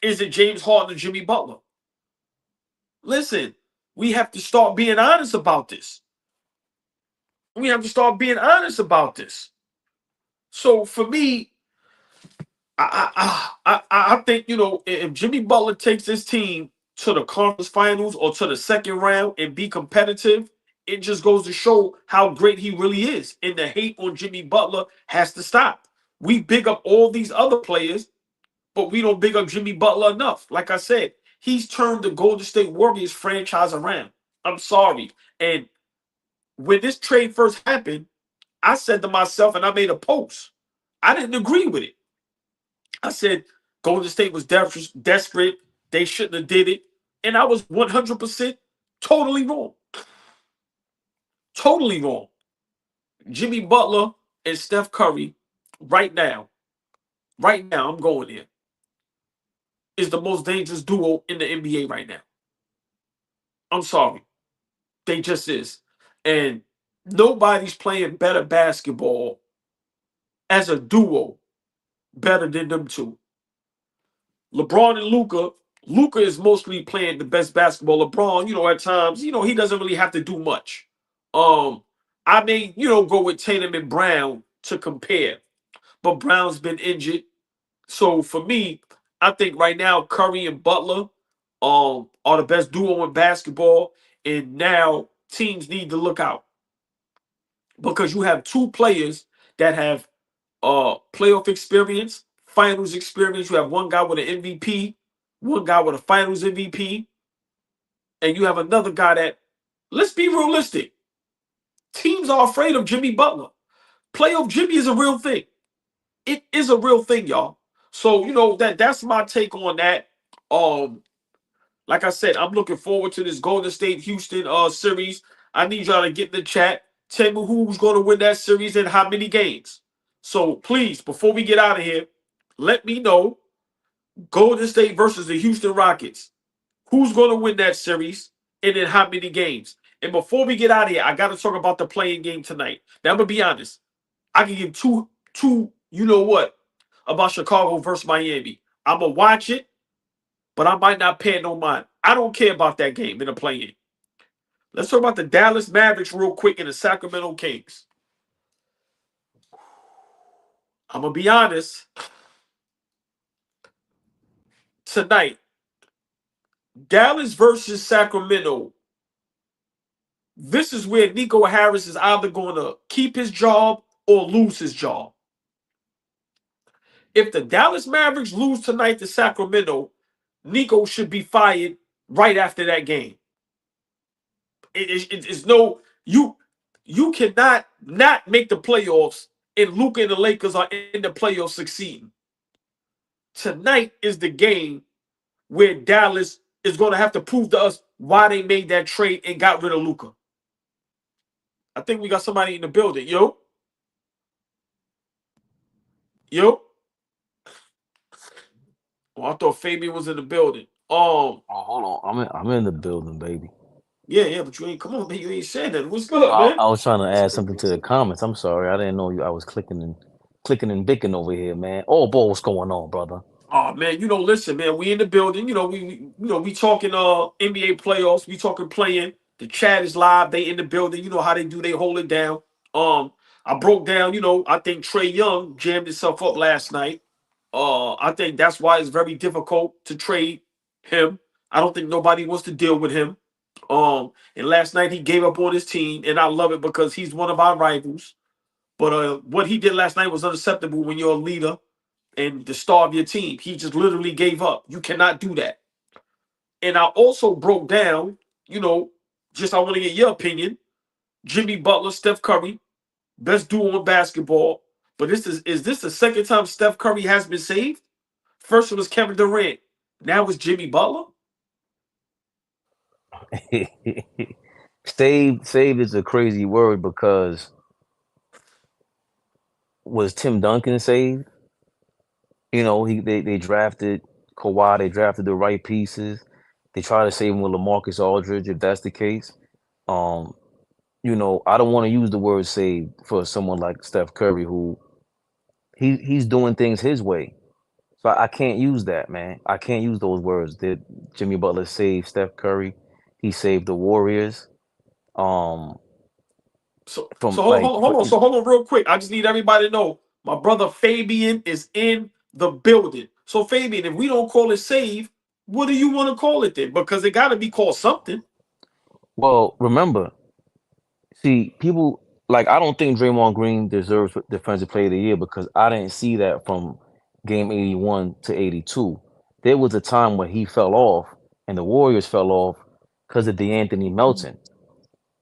Is it James Harden or Jimmy Butler? Listen, we have to start being honest about this. We have to start being honest about this. So for me, I think, if Jimmy Butler takes this team to the conference finals or to the second round and be competitive, it just goes to show how great he really is. And the hate on Jimmy Butler has to stop. We big up all these other players, but we don't big up Jimmy Butler enough. Like I said, he's turned the Golden State Warriors franchise around. I'm sorry. And when this trade first happened, I said to myself, and I made a post, I didn't agree with it. I said Golden State was desperate. They shouldn't have did it. And I was 100% totally wrong. Totally wrong. Jimmy Butler and Steph Curry right now, I'm going there, is the most dangerous duo in the NBA right now. I'm sorry. They just is. And nobody's playing better basketball as a duo better than them two. LeBron and Luca. Luca is mostly playing the best basketball. LeBron, at times, he doesn't really have to do much. Um, I may, go with Tatum and Brown to compare, but Brown's been injured. So for me, I think right now Curry and Butler are the best duo in basketball, and now teams need to look out because you have two players that have playoff experience, finals experience. You have one guy with an MVP, one guy with a finals MVP, and you have another guy that, let's be realistic, teams are afraid of Jimmy Butler. Playoff Jimmy is a real thing. It is a real thing, y'all. So, that's my take on that. Um, like I said, I'm looking forward to this Golden State Houston series. I need y'all to get in the chat. Tell me who's going to win that series and how many games. So please, before we get out of here, let me know Golden State versus the Houston Rockets. Who's going to win that series and in how many games? And before we get out of here, I got to talk about the playing game tonight. Now, I'm going to be honest. I can give two, you know what, about Chicago versus Miami. I'm going to watch it, but I might not pay no mind. I don't care about that game in the play-in. Let's talk about the Dallas Mavericks real quick and the Sacramento Kings. I'm going to be honest. Tonight, Dallas versus Sacramento. This is where Nico Harris is either going to keep his job or lose his job. If the Dallas Mavericks lose tonight to Sacramento, Nico should be fired right after that game. It's no, you cannot not make the playoffs and Luka and the Lakers are in the playoffs succeeding. Tonight is the game where Dallas is going to have to prove to us why they made that trade and got rid of Luka. I think we got somebody in the building. Yo. Oh, I thought Fabian was in the building. Oh, hold on. I'm in the building, baby. Yeah, but you ain't come on, man. You ain't saying that. What's good, man? I was trying to add something to the comments. I'm sorry. I didn't know you. I was clicking and bicking over here, man. Oh, boy, what's going on, brother? Oh man, listen, man. We in the building. We talking NBA playoffs. We talking playing. The chat is live. They in the building. You know how they do. They hold it down. I broke down. I think Trae Young jammed himself up last night. I think that's why it's very difficult to trade him. I don't think nobody wants to deal with him. And last night he gave up on his team, and I love it because he's one of our rivals. But what he did last night was unacceptable when you're a leader and the star of your team. He just literally gave up. You cannot do that. And I also broke down, just I want to get your opinion. Jimmy Butler, Steph Curry, best duo in basketball. But is this the second time Steph Curry has been saved? First it was Kevin Durant. Now it's Jimmy Butler. Saved is a crazy word because was Tim Duncan saved? They drafted Kawhi, they drafted the right pieces. They try to save him with LaMarcus Aldridge, if that's the case. I don't want to use the word save for someone like Steph Curry, who he's doing things his way. So I can't use that, man. I can't use those words. That Jimmy Butler saved Steph Curry. He saved the Warriors. So From hold on real quick. I just need everybody to know my brother Fabian is in the building. So Fabian, if we don't call it save, what do you want to call it then? Because it got to be called something. Well, remember, see, people like I don't think Draymond Green deserves Defensive Player of the Year because I didn't see that from game 81 to 82. There was a time where he fell off and the Warriors fell off because of DeAnthony Melton.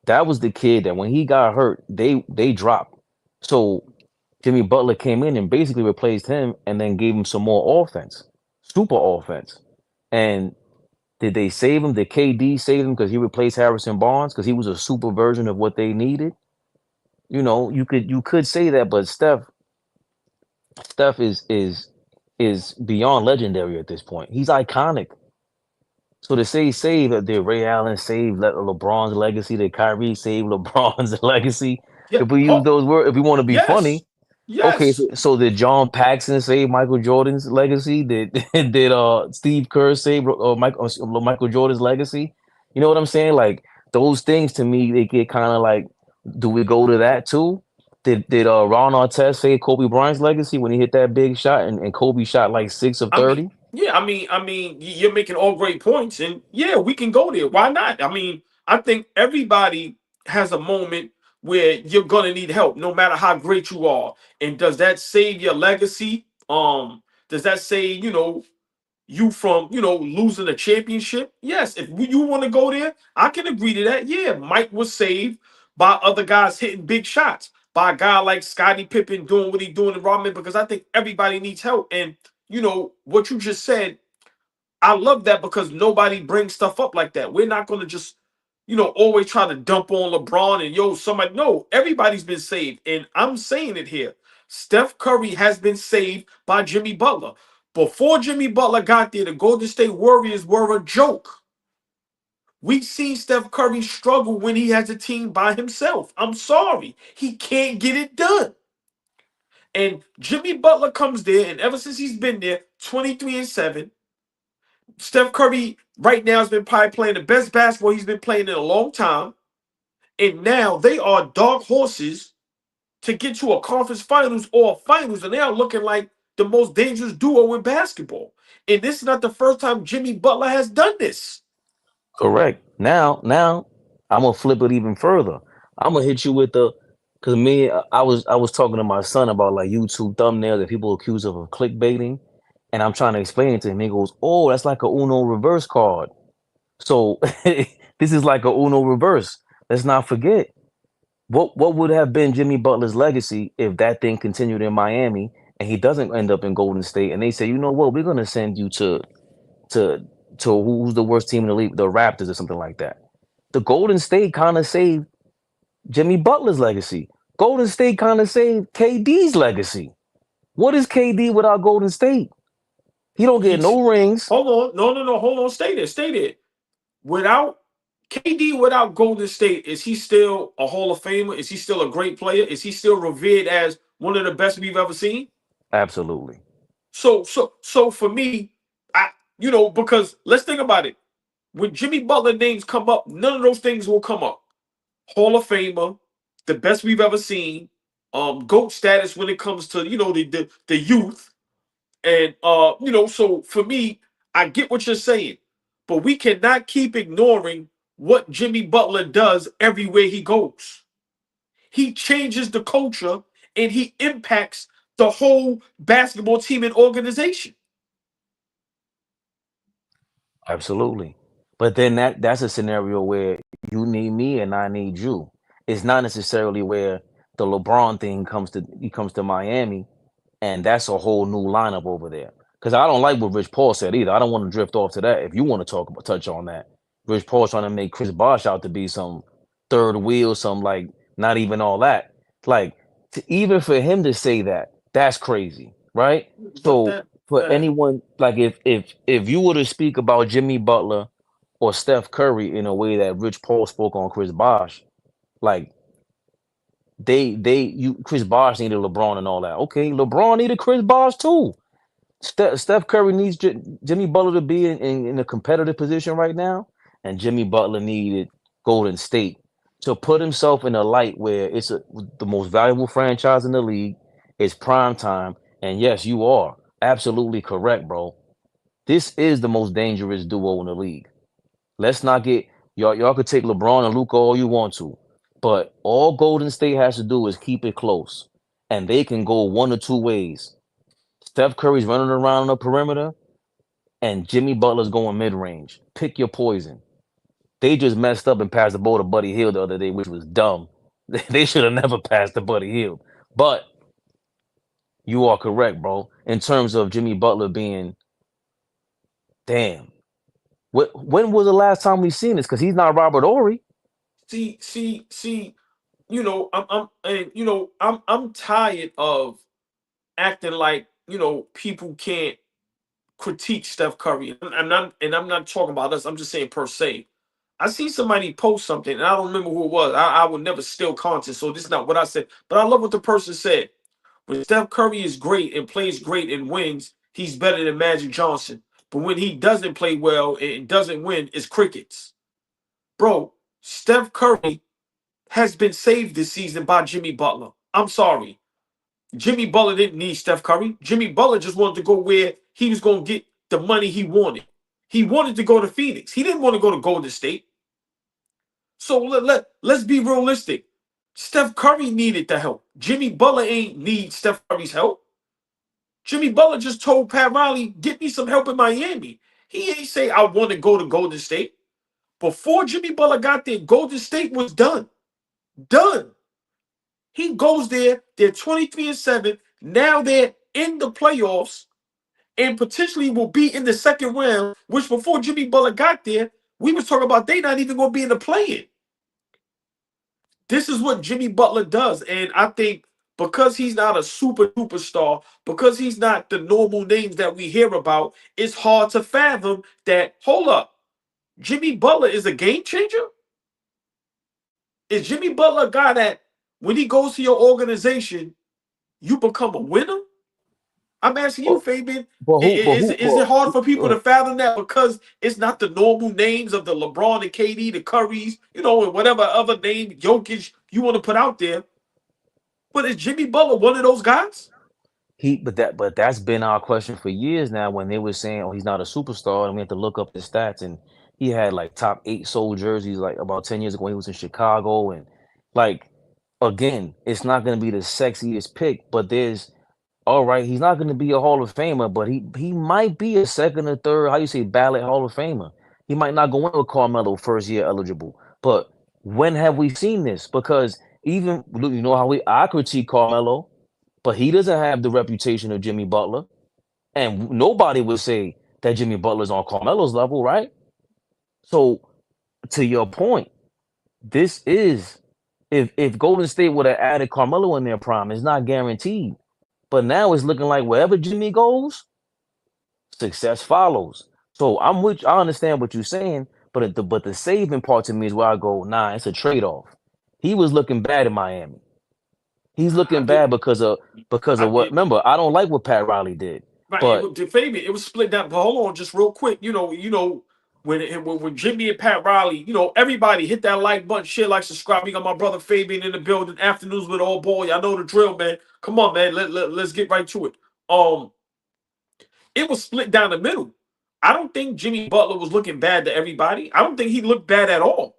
That was the kid that when he got hurt, they dropped. So Jimmy Butler came in and basically replaced him and then gave him some more offense, super offense. And did they save him? Did KD save him because he replaced Harrison Barnes because he was a super version of what they needed? You could say that, but Steph is beyond legendary at this point. He's iconic. So to say save that did Ray Allen save LeBron's legacy, did Kyrie save LeBron's legacy? Yeah. If we use Oh, those words, if we want to be funny, yes. okay. Yes. So did John Paxson save Michael Jordan's legacy? Did did Steve Kerr save Michael Jordan's legacy? You know what I'm saying? Like those things to me, they get kind of like, do we go to that too? Did Ron Artest save Kobe Bryant's legacy when he hit that big shot and Kobe shot like 6 of 30? Yeah, you're making all great points, and yeah, we can go there. Why not? I think everybody has a moment where you're gonna need help, no matter how great you are. And does that save your legacy? Does that say you from losing a championship? Yes. If you want to go there, I can agree to that. Yeah, Mike was saved by other guys hitting big shots, by a guy like Scottie Pippen doing what he doing in Rodman, because I think everybody needs help. And what you just said, I love that, because nobody brings stuff up like that. We're not going to just always try to dump on LeBron and somebody. No, everybody's been saved, and I'm saying it here. Steph Curry has been saved by Jimmy Butler. Before Jimmy Butler got there, the Golden State Warriors were a joke. We've seen Steph Curry struggle when he has a team by himself. I'm sorry, he can't get it done. And Jimmy Butler comes there, and ever since he's been there, 23-7. Steph Curry right now has been probably playing the best basketball he's been playing in a long time. And now they are dark horses to get to a conference finals or a finals, and they are looking like the most dangerous duo in basketball. And this is not the first time Jimmy Butler has done this. Correct. Now I'm gonna flip it even further. I'm gonna hit you with the because me, I was talking to my son about like YouTube thumbnails that people accuse of clickbaiting, and I'm trying to explain it to him. He goes, "Oh, that's like a Uno reverse card." So this is like a Uno reverse. Let's not forget what would have been Jimmy Butler's legacy if that thing continued in Miami and he doesn't end up in Golden State, and they say, you know what, we're gonna send you to who's the worst team in the league, the Raptors or something like that. The Golden State kind of saved Jimmy Butler's legacy. Golden State kind of saved KD's legacy. What is KD without Golden State? He don't get He's no rings. Hold on, no, hold on, stay there, stay there. Without KD, without Golden State, is he still a Hall of Famer? Is he still a great player? Is he still revered as one of the best we've ever seen? Absolutely. So for me, because let's think about it. When Jimmy Butler names come up, none of those things will come up. Hall of Famer, the best we've ever seen, GOAT status when it comes to the youth, and so for me, I get what you're saying, but we cannot keep ignoring what Jimmy Butler does everywhere he goes. He changes the culture, and he impacts the whole basketball team and organization. Absolutely. But then that's a scenario where you need me and I need you. It's not necessarily where the LeBron thing comes to Miami and that's a whole new lineup over there. Because I don't like what Rich Paul said either. I don't want to drift off to that. If you want to touch on that, Rich Paul's trying to make Chris Bosh out to be some third wheel, some like not even all that. Like even for him to say that, that's crazy, right? But So that for that anyone like if you were to speak about Jimmy Butler or Steph Curry in a way that Rich Paul spoke on Chris Bosh, like Chris Bosh needed LeBron and all that. Okay, LeBron needed Chris Bosh too. Steph Curry needs Jimmy Butler to be in a competitive position right now, and Jimmy Butler needed Golden State to put himself in a light where the most valuable franchise in the league. It's prime time, and yes, you are absolutely correct, bro. This is the most dangerous duo in the league. Let's not get y'all could take LeBron and Luca all you want to, but all Golden State has to do is keep it close, and they can go one or two ways. Steph Curry's running around on the perimeter, and Jimmy Butler's going mid range. Pick your poison. They just messed up and passed the ball to Buddy Hield the other day, which was dumb. They should have never passed to Buddy Hield. But you are correct, bro. In terms of Jimmy Butler being, damn. When was the last time we seen this? Because he's not Robert Ory. see, I'm tired of acting like people can't critique Steph Curry. I'm not talking about us. I'm just saying per se. I see somebody post something, and I don't remember who it was. I would never steal content, so this is not what I said. But I love what the person said. When Steph Curry is great and plays great and wins, he's better than Magic Johnson. But when he doesn't play well and doesn't win, it's crickets. Bro, Steph Curry has been saved this season by Jimmy Butler. I'm sorry. Jimmy Butler didn't need Steph Curry. Jimmy Butler just wanted to go where he was going to get the money he wanted. He wanted to go to Phoenix. He didn't want to go to Golden State. So let's be realistic. Steph Curry needed the help. Jimmy Butler ain't need Steph Curry's help. Jimmy Butler just told Pat Riley, get me some help in Miami. He ain't say, I want to go to Golden State. Before Jimmy Butler got there, Golden State was done. Done. He goes there. They're 23-7. Now they're in the playoffs and potentially will be in the second round, which before Jimmy Butler got there, we was talking about they not even going to be in the play-in. This is what Jimmy Butler does. And I think because he's not a superstar, because he's not the normal names that we hear about, it's hard to fathom that, hold up, Jimmy Butler is a game changer? Is Jimmy Butler a guy that when he goes to your organization, you become a winner? I'm asking you, But Fabian. but Is it hard for people to who fathom that because it's not the normal names of the LeBron and KD, the Currys, and whatever other name, Jokic, you want to put out there? But is Jimmy Butler one of those guys? but that's been our question for years now when they were saying, oh, he's not a superstar, and we had to look up his stats, and he had like top 8 sold jerseys like about 10 years ago when he was in Chicago. And like, again, it's not going to be the sexiest pick, but there's, all right, he's not going to be a Hall of Famer, but he might be a second or third, how you say, ballot Hall of Famer. He might not go in with Carmelo first year eligible, but when have we seen this? Because even how I critique Carmelo, but he doesn't have the reputation of Jimmy Butler, and nobody would say that Jimmy Butler's on Carmelo's level, right? So to your point, this is, if Golden State would have added Carmelo in their prime, it's not guaranteed. But now it's looking like wherever Jimmy goes, success follows. So I understand what you're saying, but the saving part to me is where I go, nah, it's a trade-off. He was looking bad in Miami. He's I looking get, bad because I of what, get. remember, I don't like what Pat Riley did. Right, But Fabian, it was split down. But hold on, just real quick. When Jimmy and Pat Riley, everybody hit that like button, share, like, subscribe. We got my brother Fabian in the building. Afternoons with AllBall. Y'all know the drill, man. Come on, man. Let's get right to it. Um, it was split down the middle. I don't think Jimmy Butler was looking bad to everybody. I don't think he looked bad at all.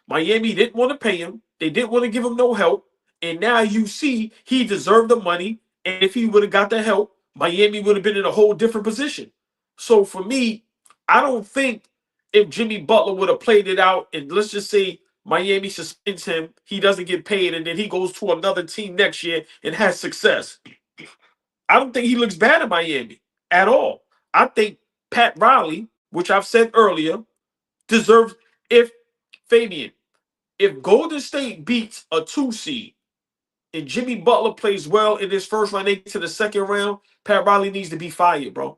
Miami didn't want to pay him. They didn't want to give him no help. And now you see he deserved the money. And if he would have got the help, Miami would have been in a whole different position. So for me, I don't think if Jimmy Butler would have played it out, and let's just say Miami suspends him, he doesn't get paid, and then he goes to another team next year and has success. I don't think he looks bad in Miami at all. I think Pat Riley, which I've said earlier, deserves, if Fabian, if Golden State beats a 2 seed and Jimmy Butler plays well in this first round, they get to the second round, Pat Riley needs to be fired, bro.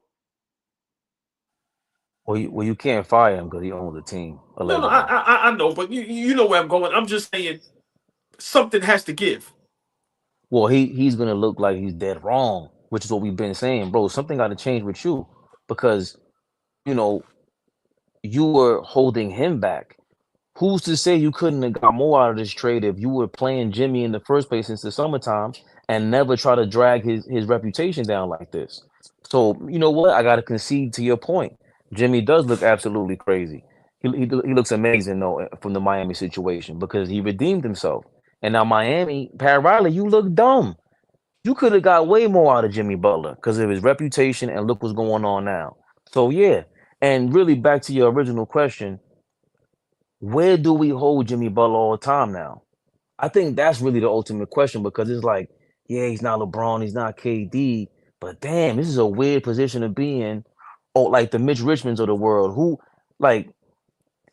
you can't fire him because he owns the team, No, allegedly. I know, but you know where I'm going. I'm just saying something has to give. Well, he's gonna look like he's dead wrong, which is what we've been saying, bro. Something got to change with you because you know you were holding him back. Who's to say you couldn't have got more out of this trade if you were playing Jimmy in the first place since the summertime and never try to drag his reputation down like this? So you know what? I gotta concede to your point. Jimmy does look absolutely crazy. He looks amazing though from the Miami situation because he redeemed himself. And now Miami, Pat Riley, you look dumb. You could have got way more out of Jimmy Butler because of his reputation and look what's going on now. So yeah, and really back to your original question, where do we hold Jimmy Butler all the time now? I think that's really the ultimate question because it's like, yeah, he's not LeBron, he's not KD, but damn, this is a weird position to be in. Oh, like the Mitch Richmonds of the world, who like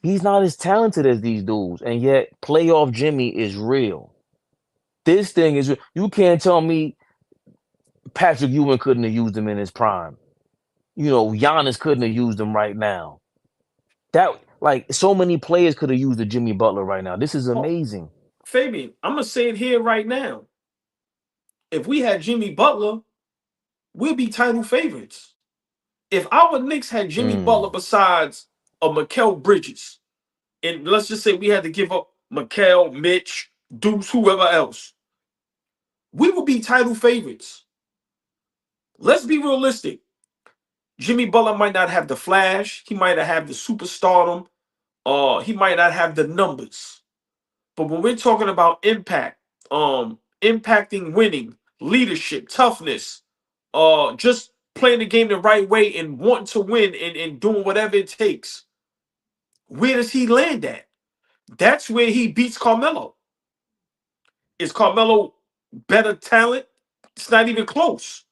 he's not as talented as these dudes, and yet playoff Jimmy is real. This thing is you can't tell me Patrick Ewing couldn't have used him in his prime. Giannis couldn't have used him right now. That like so many players could have used the Jimmy Butler right now. This is Oh, amazing. Fabian, I'm gonna say it here right now. If we had Jimmy Butler, we'd be title favorites. If our Knicks had Jimmy Butler Mm. besides a Mikal Bridges, and let's just say we had to give up Mikal, Mitch, Deuce, whoever else, we would be title favorites. Let's be realistic. Jimmy Butler might not have the flash. He might not have the superstardom. He might not have the numbers. But when we're talking about impact, impacting winning, leadership, toughness, just playing the game the right way and wanting to win and doing whatever it takes, where does he land at? That's where he beats Carmelo. Is Carmelo better talent? It's not even close.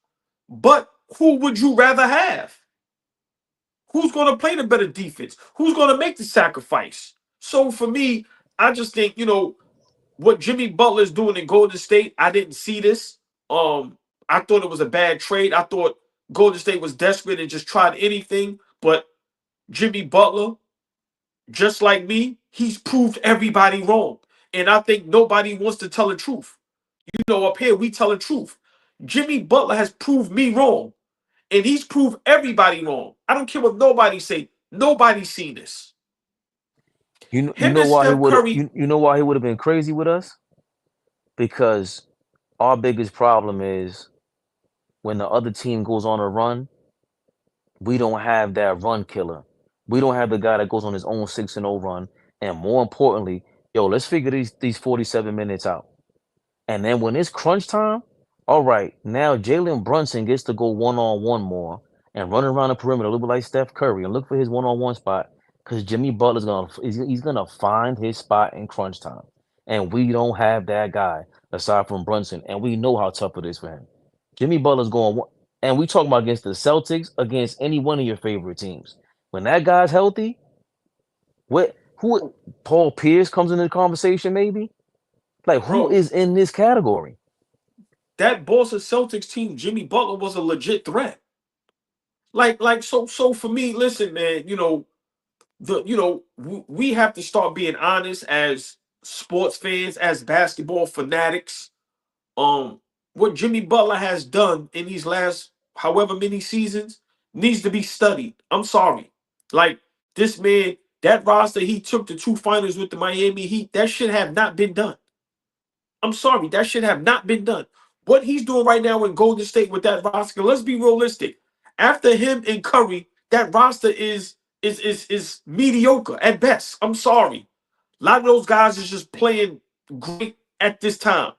But who would you rather have? Who's going to play the better defense? Who's going to make the sacrifice? So for me, I just think, what Jimmy Butler is doing in Golden State, I didn't see this. I thought it was a bad trade. I thought Golden State was desperate and just tried anything. But Jimmy Butler, just like me, he's proved everybody wrong. And I think nobody wants to tell the truth. Up here, we tell the truth. Jimmy Butler has proved me wrong. And he's proved everybody wrong. I don't care what nobody say. Nobody's seen this. You Him know and why he Steph would have Curry, you know why he would have been crazy with us? Because our biggest problem is when the other team goes on a run, we don't have that run killer. We don't have the guy that goes on his own 6-0 run. And more importantly, let's figure these 47 minutes out. And then when it's crunch time, all right, now Jalen Brunson gets to go one on one more and run around the perimeter a little bit like Steph Curry and look for his one on one spot because Jimmy Butler's he's gonna find his spot in crunch time, and we don't have that guy aside from Brunson, and we know how tough it is for him. Jimmy Butler's and we talking about against the Celtics, against any one of your favorite teams. When that guy's healthy, what who Paul Pierce comes into the conversation maybe? Like who bro, is in this category? that Boston Celtics team, Jimmy Butler was a legit threat. So for me, listen, man, we have to start being honest as sports fans, as basketball fanatics. Um, what Jimmy Butler has done in these last however many seasons needs to be studied. I'm sorry. Like this man, that roster he took the two finals with the Miami Heat, that should have not been done. I'm sorry, that should have not been done. What he's doing right now in Golden State with that roster, let's be realistic. After him and Curry, that roster is mediocre at best. I'm sorry. A lot of those guys is just playing great at this time.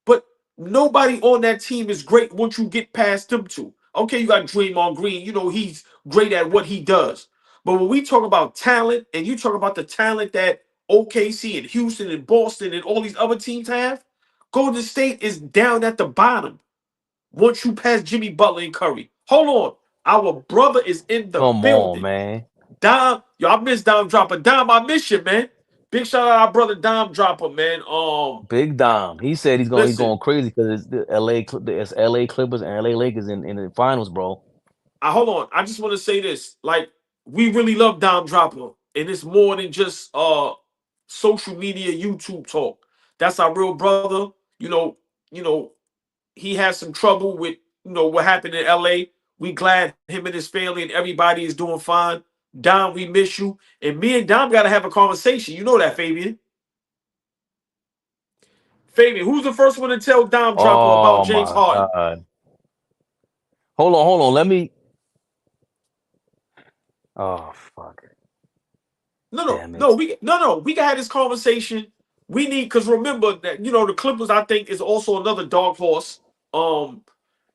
But nobody on that team is great once you get past them two. Okay, you got Draymond Green. He's great at what he does. But when we talk about talent, and you talk about the talent that OKC and Houston and Boston and all these other teams have, Golden State is down at the bottom once you pass Jimmy Butler and Curry. Hold on. Our brother is in the Come on, building. man. Dom, yo, I miss Dom Dropper. Dom, I miss you, man. Big shout out to our brother Dom Dropper, man. Big Dom. He said he's Listen, going crazy because it's it's LA Clippers and LA Lakers in the finals, bro. I hold on. I just want to say this. Like, we really love Dom Dropper. And it's more than just social media YouTube talk. That's our real brother. You know, you know, he has some trouble with, what happened in LA. We glad him and his family and everybody is doing fine. Dom, we miss you. And me and Dom gotta have a conversation. You know that, Fabian. Fabian, who's the first one to tell Dom Dropper about Oh James my Harden? God. Hold on. Let me. Oh fuck. No, no, Damn no. it. We can have this conversation. We need because remember that the Clippers I think is also another dog horse.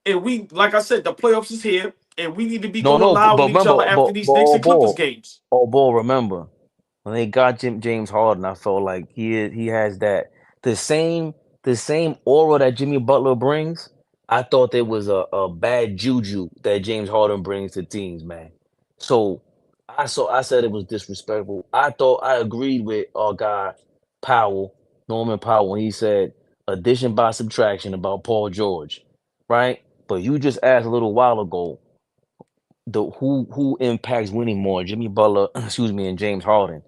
And we like I said, the playoffs is here, and we need to be No, going no. But, loud but with each remember, other after these Knicks and Clippers games. remember when they got James Harden, I felt like he has the same aura that Jimmy Butler brings. I thought there was a bad juju that James Harden brings to teams, man. So I said it was disrespectful. I thought I agreed with our guy Powell, Norman Powell, when he said addition by subtraction about Paul George, right? But you just asked a little while ago, the who impacts winning more, Jimmy Butler, excuse me, and James Harden.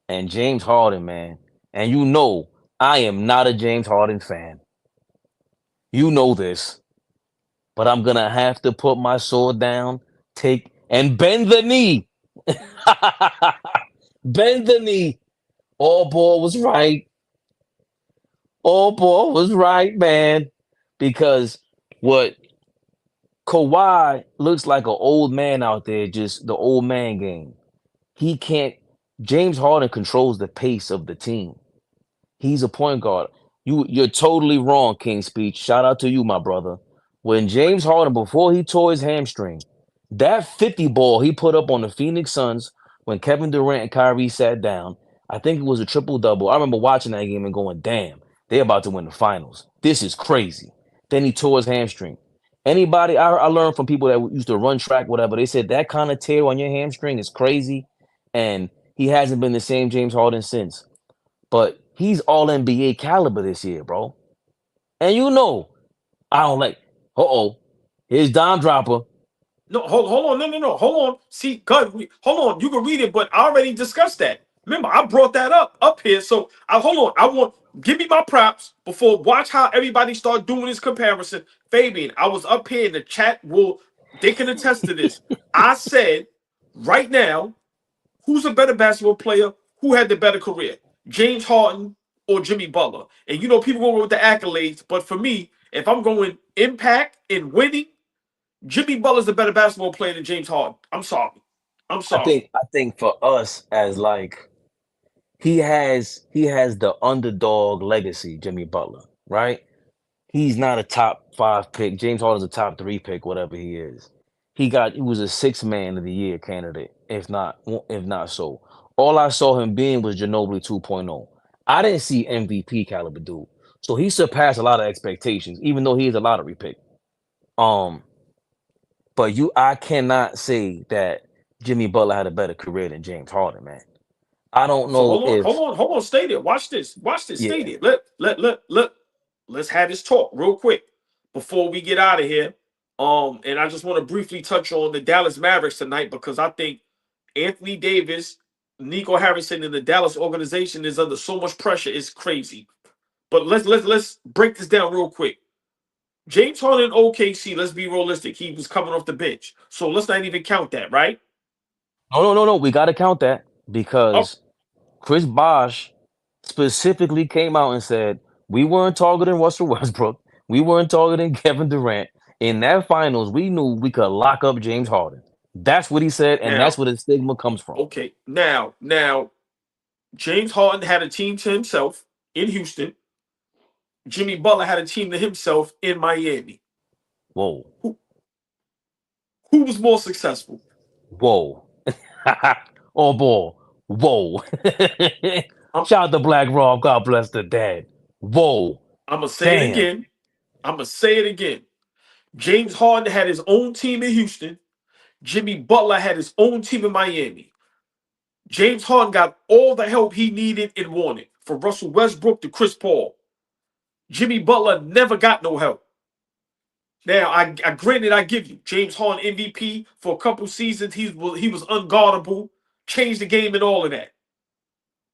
And James Harden, man, and you know I am not a James Harden fan. You know this, but I'm gonna have to put my sword down, take and bend the knee. Bend the knee. All ball was right. All ball was right, man. Because what Kawhi looks like an old man out there, just the old man game. He can't. James Harden controls the pace of the team. He's a point guard. You're totally wrong, King Speech. Shout out to you, my brother. When James Harden, before he tore his hamstring, that 50 ball he put up on the Phoenix Suns when Kevin Durant and Kyrie sat down, I think it was a triple double. I remember watching that game and going, damn, they're about to win the finals. This is crazy. Then he tore his hamstring. Anybody, I learned from people that used to run track, whatever, they said that kind of tear on your hamstring is crazy. And he hasn't been the same James Harden since. But he's all NBA caliber this year, bro. And you know, I don't like. Uh-oh, here's Don Dropper. No, hold on, no, hold on. See, God, hold on. You can read it, but I already discussed that. Remember, I brought that up here. So I hold on. I want give me my props before. Watch how everybody start doing this comparison. Fabian, I was up here in the chat. Well, they can attest to this. I said right now, who's a better basketball player? Who had the better career? James Harden or Jimmy Butler? And you know, people go with the accolades, but for me, if I'm going impact and winning. Jimmy Butler's a better basketball player than James Harden. I'm sorry. I'm sorry. I think for us as like he has the underdog legacy, Jimmy Butler, right? He's not a top five pick. James Harden's a top three pick, whatever he is. He was a six man of the year candidate, if not so. All I saw him being was Ginobili 2.0. I didn't see MVP caliber dude. So he surpassed a lot of expectations, even though he is a lottery pick. Um, but I cannot say that Jimmy Butler had a better career than James Harden, man. I don't So know hold on, if hold on. Stay there. Watch this. Watch this. Stay yeah. there. Let's have this talk real quick before we get out of here. And I just want to briefly touch on the Dallas Mavericks tonight because I think Anthony Davis, Nico Harrison, and the Dallas organization is under so much pressure. It's crazy. But let's break this down real quick. James Harden in OKC, let's be realistic. He was coming off the bench. So let's not even count that, right? No. We got to count that Oh, because Chris Bosh specifically came out and said we weren't targeting Russell Westbrook. We weren't targeting Kevin Durant. In that finals, we knew we could lock up James Harden. That's what he said, and that's now, where the stigma comes from. okay. Now, James Harden had a team to himself in Houston. Jimmy Butler had a team to himself in Miami. Whoa, Who who was more successful? whoa, oh boy, whoa. I'm Shout out to Black Rob. God bless the dead. Whoa, I'm gonna say it damn. again. I'm gonna say it again. James Harden had his own team in Houston. Jimmy Butler had his own team in Miami. James Harden got all the help he needed and wanted, from Russell Westbrook to Chris Paul. Jimmy Butler never got no help. Now, I granted, I give you James Harden MVP for a couple seasons. He was unguardable, changed the game and all of that.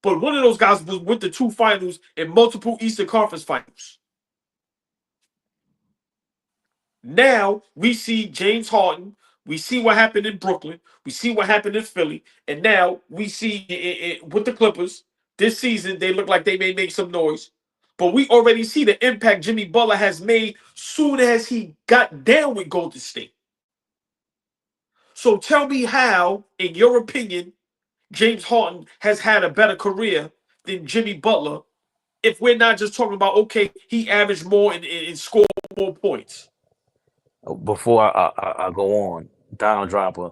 But one of those guys was with the two finals and multiple Eastern Conference finals. Now we see James Harden. We see what happened in Brooklyn. We see what happened in Philly, and now we see it with the Clippers this season. They look like they may make some noise, but we already see the impact Jimmy Butler has made soon as he got down with Golden State. So tell me how, in your opinion, James Harden has had a better career than Jimmy Butler if we're not just talking about, okay, he averaged more and scored more points. Before I go on, Donald Dropper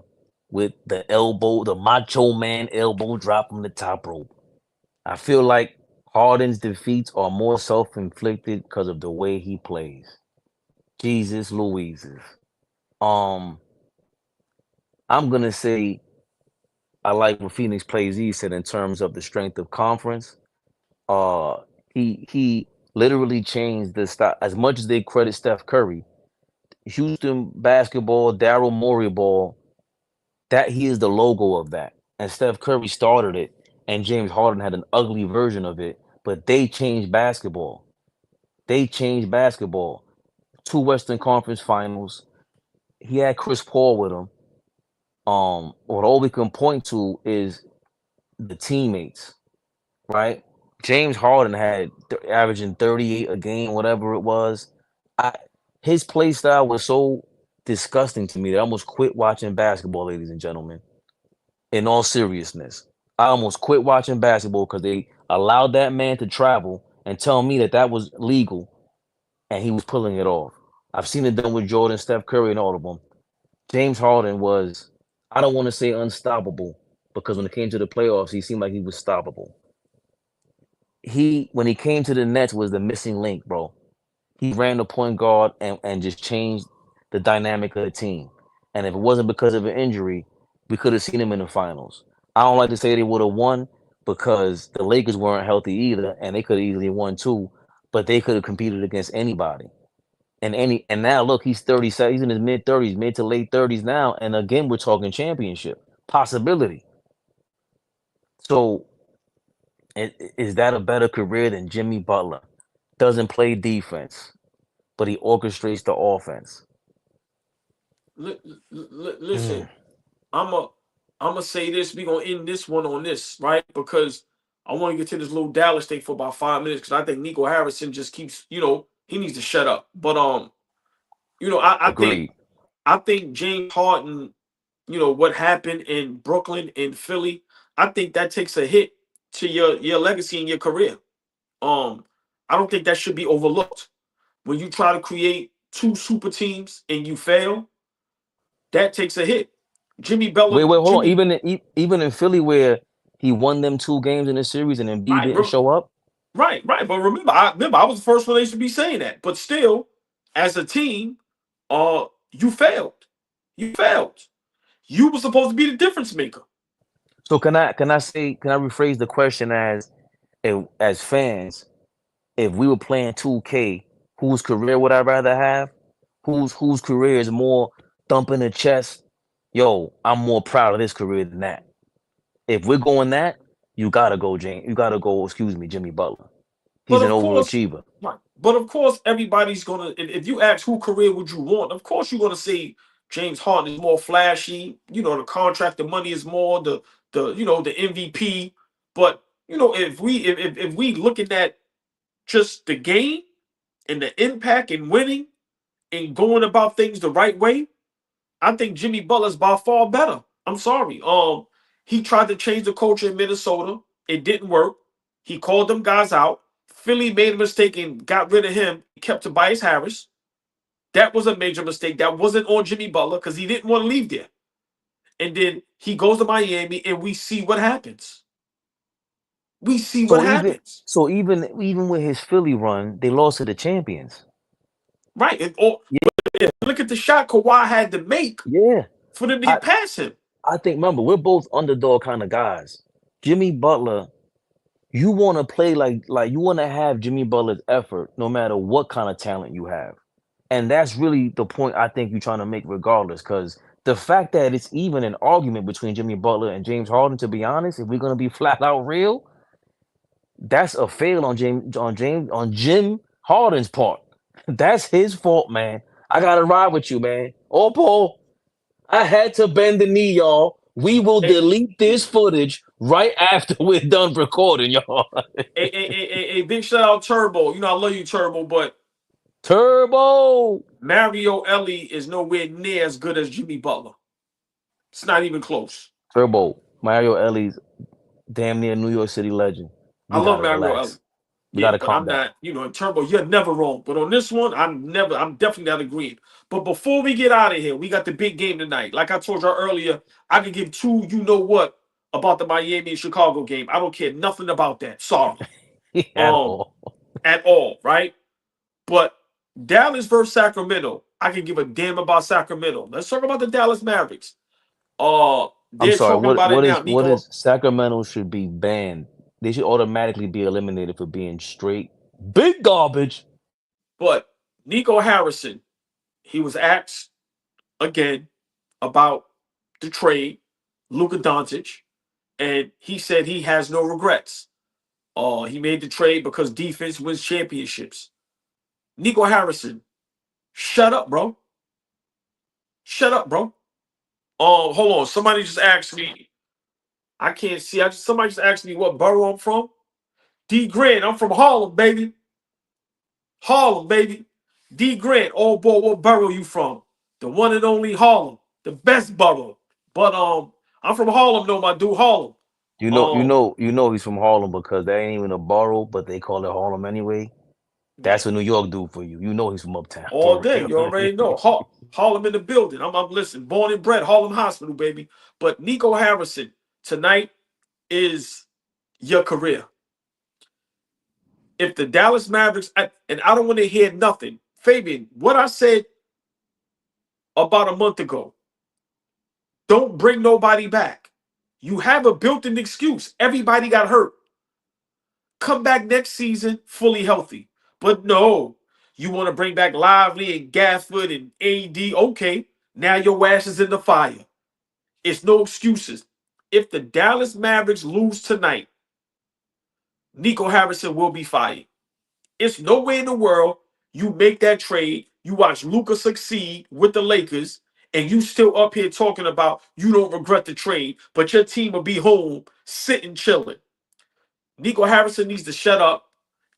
with the elbow, the Macho Man elbow drop from the top rope. I feel like Harden's defeats are more self-inflicted because of the way he plays. Jesus Louises. Um, I'm gonna say I like what Phoenix plays East said in terms of the strength of conference. Uh, he literally changed the style. As much as they credit Steph Curry, Houston basketball, Daryl Morey ball. That he is the logo of that. And Steph Curry started it, and James Harden had an ugly version of it. But they changed basketball. They changed basketball. Two Western Conference Finals. He had Chris Paul with him. What all we can point to is the teammates, right? James Harden had averaging 38 a game, whatever it was. I His play style was so disgusting to me that I almost quit watching basketball, ladies and gentlemen. In all seriousness, I almost quit watching basketball because they allowed that man to travel and tell me that that was legal, and he was pulling it off. I've seen it done with Jordan, Steph Curry, and all of them. James Harden was, I don't want to say unstoppable, because when it came to the playoffs, he seemed like he was stoppable. When he came to the Nets, was the missing link, bro. He ran the point guard and just changed the dynamic of the team. And if it wasn't because of an injury, we could have seen him in the finals. I don't like to say they would have won because the Lakers weren't healthy either, and they could have easily won too, but they could have competed against anybody. And now look, he's 37, he's in his mid 30s, mid to late 30s now, and again we're talking championship possibility. So is that a better career than Jimmy Butler? Doesn't play defense, but he orchestrates the offense. Listen, Mm. I'm a I'm gonna say this. We gonna end this one on this, right? Because I want to get to this little Dallas thing for about 5 minutes because I think Nico Harrison just keeps, he needs to shut up. But Agreed. I think James Harden, what happened in Brooklyn and Philly, I think that takes a hit to your legacy and your career. Um, I don't think that should be overlooked. When you try to create two super teams and you fail, that takes a hit. Jimmy Wait, Butler, wait, hold on. Jimmy, Even in Philly, where he won them two games in the series, and Embiid right, didn't show up. right. But remember, I was the first one they should be saying that. But still, as a team, you failed. You failed. You were supposed to be the difference maker. So can I rephrase the question as, as fans, if we were playing 2K, whose career would I rather have? Whose career is more thumping the chest? Yo, I'm more proud of this career than that. If we're going that, you gotta go, James. You gotta go. Excuse me, Jimmy Butler. But He's an of course, overachiever. right. But of course, everybody's gonna. If you ask who career would you want, of course you're gonna say James Harden is more flashy. The contract, the money is more, the MVP. But if we looking at just the game and the impact and winning and going about things the right way, I think Jimmy Butler's by far better. I'm sorry. He tried to change the culture in Minnesota. It didn't work. He called them guys out. Philly made a mistake and got rid of him. Kept Tobias Harris. That was a major mistake. That wasn't on Jimmy Butler because he didn't want to leave there. And then he goes to Miami, and we see what happens. We see what So even happens. so even with his Philly run, they lost to the champions. Right. Look at the shot Kawhi had to make Yeah. for them to I get past him. I think, remember, we're both underdog kind of guys. Jimmy Butler, you want to play like you want to have Jimmy Butler's effort no matter what kind of talent you have. And that's really the point I think you're trying to make regardless, because the fact that it's even an argument between Jimmy Butler and James Harden, to be honest, if we're gonna be flat out real, that's a fail on Jim Harden's part. That's his fault, man. I gotta ride with you, man. Oh, Paul, I had to bend the knee, y'all. We will Hey, delete this footage right after we're done recording, y'all. big shout out Turbo. I love you, Turbo, but Turbo. Mario Ellie is nowhere near as good as Jimmy Butler. It's not even close. Turbo. Mario Ellie's damn near New York City legend. I We love gotta Mario Ellie. relax. We Yeah, gotta but calm I'm down. not, in Turbo, you're never wrong. But on this one, I'm definitely not agreeing. But before we get out of here, we got the big game tonight. Like I told you earlier, I could give two, what, about the Miami and Chicago game. I don't care nothing about that. Sorry. At Um, all. at all, right? But Dallas versus Sacramento, I can give a damn about Sacramento. Let's talk about the Dallas Mavericks. I'm They're sorry. talking about it now, What Nico. is Sacramento should be banned? They should automatically be eliminated for being straight big garbage. But Nico Harrison, he was asked again about the trade. Luka Doncic, and he said he has no regrets. He made the trade because defense wins championships. Nico Harrison, shut up, bro. Shut up, bro. Hold on. Somebody just asked me. I can't see. Somebody just asked me what borough I'm from. D Grant, I'm from Harlem, baby. Harlem, baby. D Grant, oh boy, what borough you from? The one and only Harlem, the best borough. But I'm from Harlem, though, my dude, Harlem. Um, He's from Harlem because that ain't even a borough, but they call it Harlem anyway. yeah, That's what New York do for you. You know he's from uptown all for day. real. You already know. Harlem in the building. I'm listen, born and bred, Harlem Hospital, baby. But Nico Harrison, tonight is your career. If the Dallas Mavericks, and I don't want to hear nothing, Fabian, what I said about a month ago, don't bring nobody back. You have a built in excuse. Everybody got hurt. Come back next season fully healthy. But no, you want to bring back Lively and Gafford and AD. Okay, now your ass is in the fire. It's no excuses. If the Dallas Mavericks lose tonight, Nico Harrison will be fired. It's no way in the world you make that trade. You watch Luka succeed with the Lakers, and you still up here talking about you don't regret the trade, but your team will be home sitting chilling. Nico Harrison needs to shut up,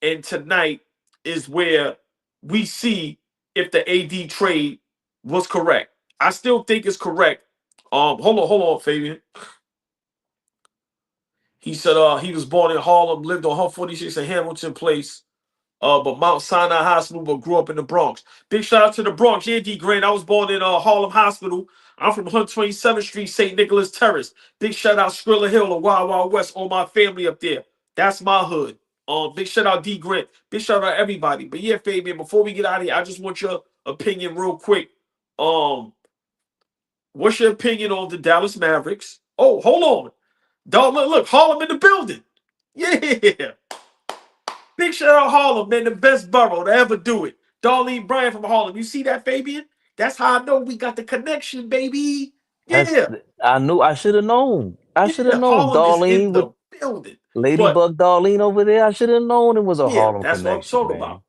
and tonight is where we see if the AD trade was correct. I still think it's correct. Hold on, Fabian. He said he was born in Harlem, lived on 146 in Hamilton Place. But Mount Sinai Hospital, but grew up in the Bronx. Big shout out to the Bronx. Yeah, D Grant. I was born in Harlem Hospital. I'm from 127th Street, St. Nicholas Terrace. Big shout out Skrilla Hill, the Wild Wild West. All my family up there. That's my hood. Big shout out D Grant. Big shout out everybody. But yeah, Fabian, before we get out of here, I just want your opinion real quick. Um, what's your opinion on the Dallas Mavericks? Oh, hold on. Dog, look, Harlem in the building. Yeah. Big shout out Harlem, man, the best borough to ever do it. Darlene Bryan from Harlem. You see that, Fabian? That's how I know we got the connection, baby. That's Yeah, I knew I should have known. I should have yeah. known. Harlem is in Darlene with the building. But Ladybug Darlene over there. I should have known it was a yeah, Harlem that's what I'm connection, talking about. man.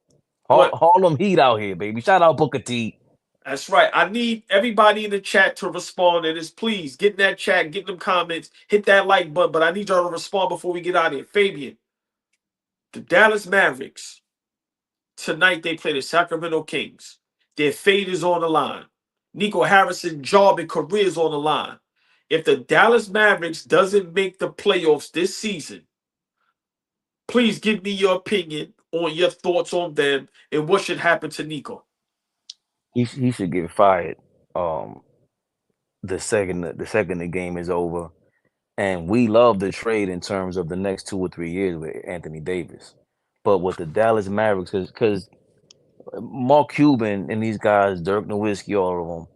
But Harlem Heat out here, baby. Shout out Booker T. that's right. I need everybody in the chat to respond to this. Please get in that chat, get them comments, hit that like button. But I need y'all to respond before we get out of here. Fabian, the Dallas Mavericks. Tonight they play the Sacramento Kings. Their fate is on the line. Nico Harrison job and career is on the line. If the Dallas Mavericks doesn't make the playoffs this season, please give me your opinion on your thoughts on them and what should happen to Nico. He should get fired. Um, the second the game is over, and we love the trade in terms of the next 2 or 3 years with Anthony Davis. But with the Dallas Mavericks, because Mark Cuban and these guys, Dirk Nowitzki, all of them,